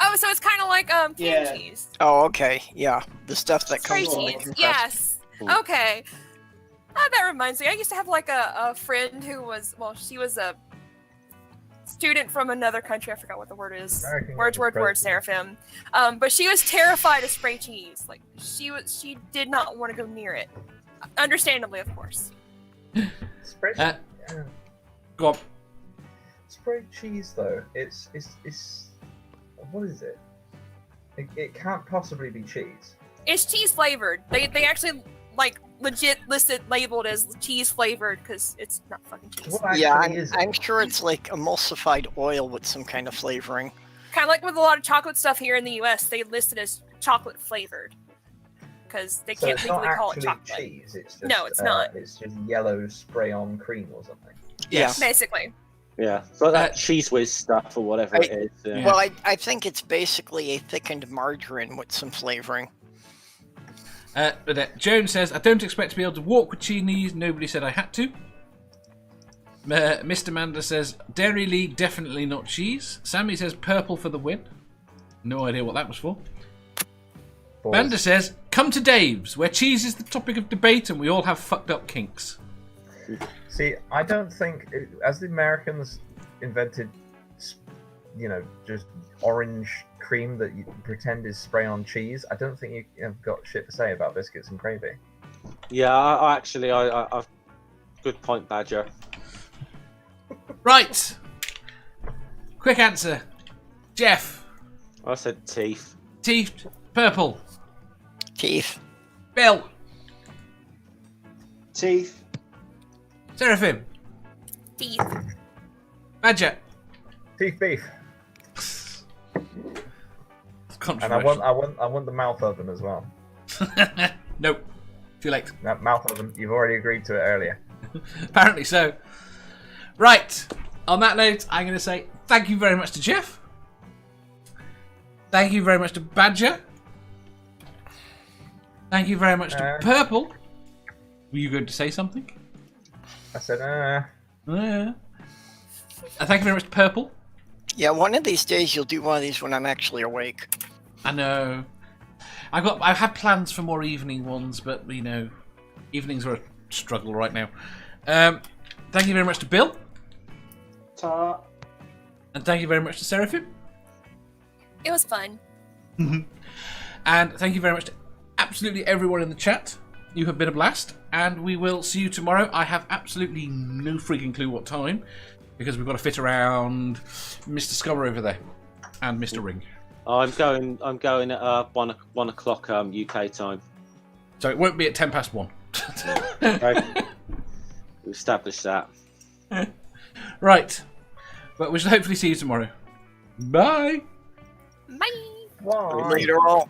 Oh, so it's kind of like canned Yeah. cheese. Oh, okay. Yeah, the stuff that Spray comes in the cheese. compressed. Yes. Ooh. Okay. That reminds me. I used to have like a friend who was, well, she was a student from another country. I forgot what the word is. American Word, president. Seraphim. But she was terrified of spray cheese. Like she did not want to go near it. Understandably, of course. Spray, Uh, yeah. Go on. Spray cheese though. It's what is it? It can't possibly be cheese. It's cheese flavored. They actually like legit listed labeled as cheese flavored because it's not fucking cheese. What actually Yeah, is I'm it? sure it's like emulsified oil with some kind of flavoring. Kind of like with a lot of chocolate stuff here in the U.S. They list it as chocolate flavored because they So can't it's not legally call it actually chocolate. cheese. It's just, No, it's not. It's just yellow spray on cream or something. Yes. Basically. Yeah, so that cheese whiz stuff or whatever it is. Yeah. Well, I think it's basically a thickened margarine with some flavoring. Joan says, I don't expect to be able to walk with cheese. Nobody said I had to. Mr. Manda says, Dairy League, definitely not cheese. Sammy says, purple for the win. No idea what that was for. Balls. Manda says, come to Dave's, where cheese is the topic of debate and we all have fucked up kinks. See, I don't think, as the Americans invented, just orange cream that you pretend is spray on cheese, I don't think you have got shit to say about biscuits and gravy. Yeah, I actually, I good point, Badger. Right. Quick answer. Jeff. I said teeth. Teeth. Purple. Teeth. Bill. Teeth. Seraphim. Teeth. Badger. Teeth beef. And I Controversial. want the mouth oven as well. Nope. Too late. That mouth oven, you've already agreed to it earlier. Apparently so. Right. On that note, I'm going to say thank you very much to Jeff. Thank you very much to Badger. Thank you very much to Purple. Were you going to say something? I said, Thank you very much to Purple. Yeah, one of these days you'll do one of these when I'm actually awake. I know. I've had plans for more evening ones, but evenings are a struggle right now. Thank you very much to Bill. Ta. And thank you very much to Seraphim. It was fun. And thank you very much to absolutely everyone in the chat. You have been a blast. And we will see you tomorrow. I have absolutely no freaking clue what time, because we've got to fit around Mr. Scummer over there and Mr. Ring. I'm going at 1 o'clock UK time. So it won't be at 1:10. Okay. We established that. Right. But we shall hopefully see you tomorrow. Bye. Bye. why? Later all.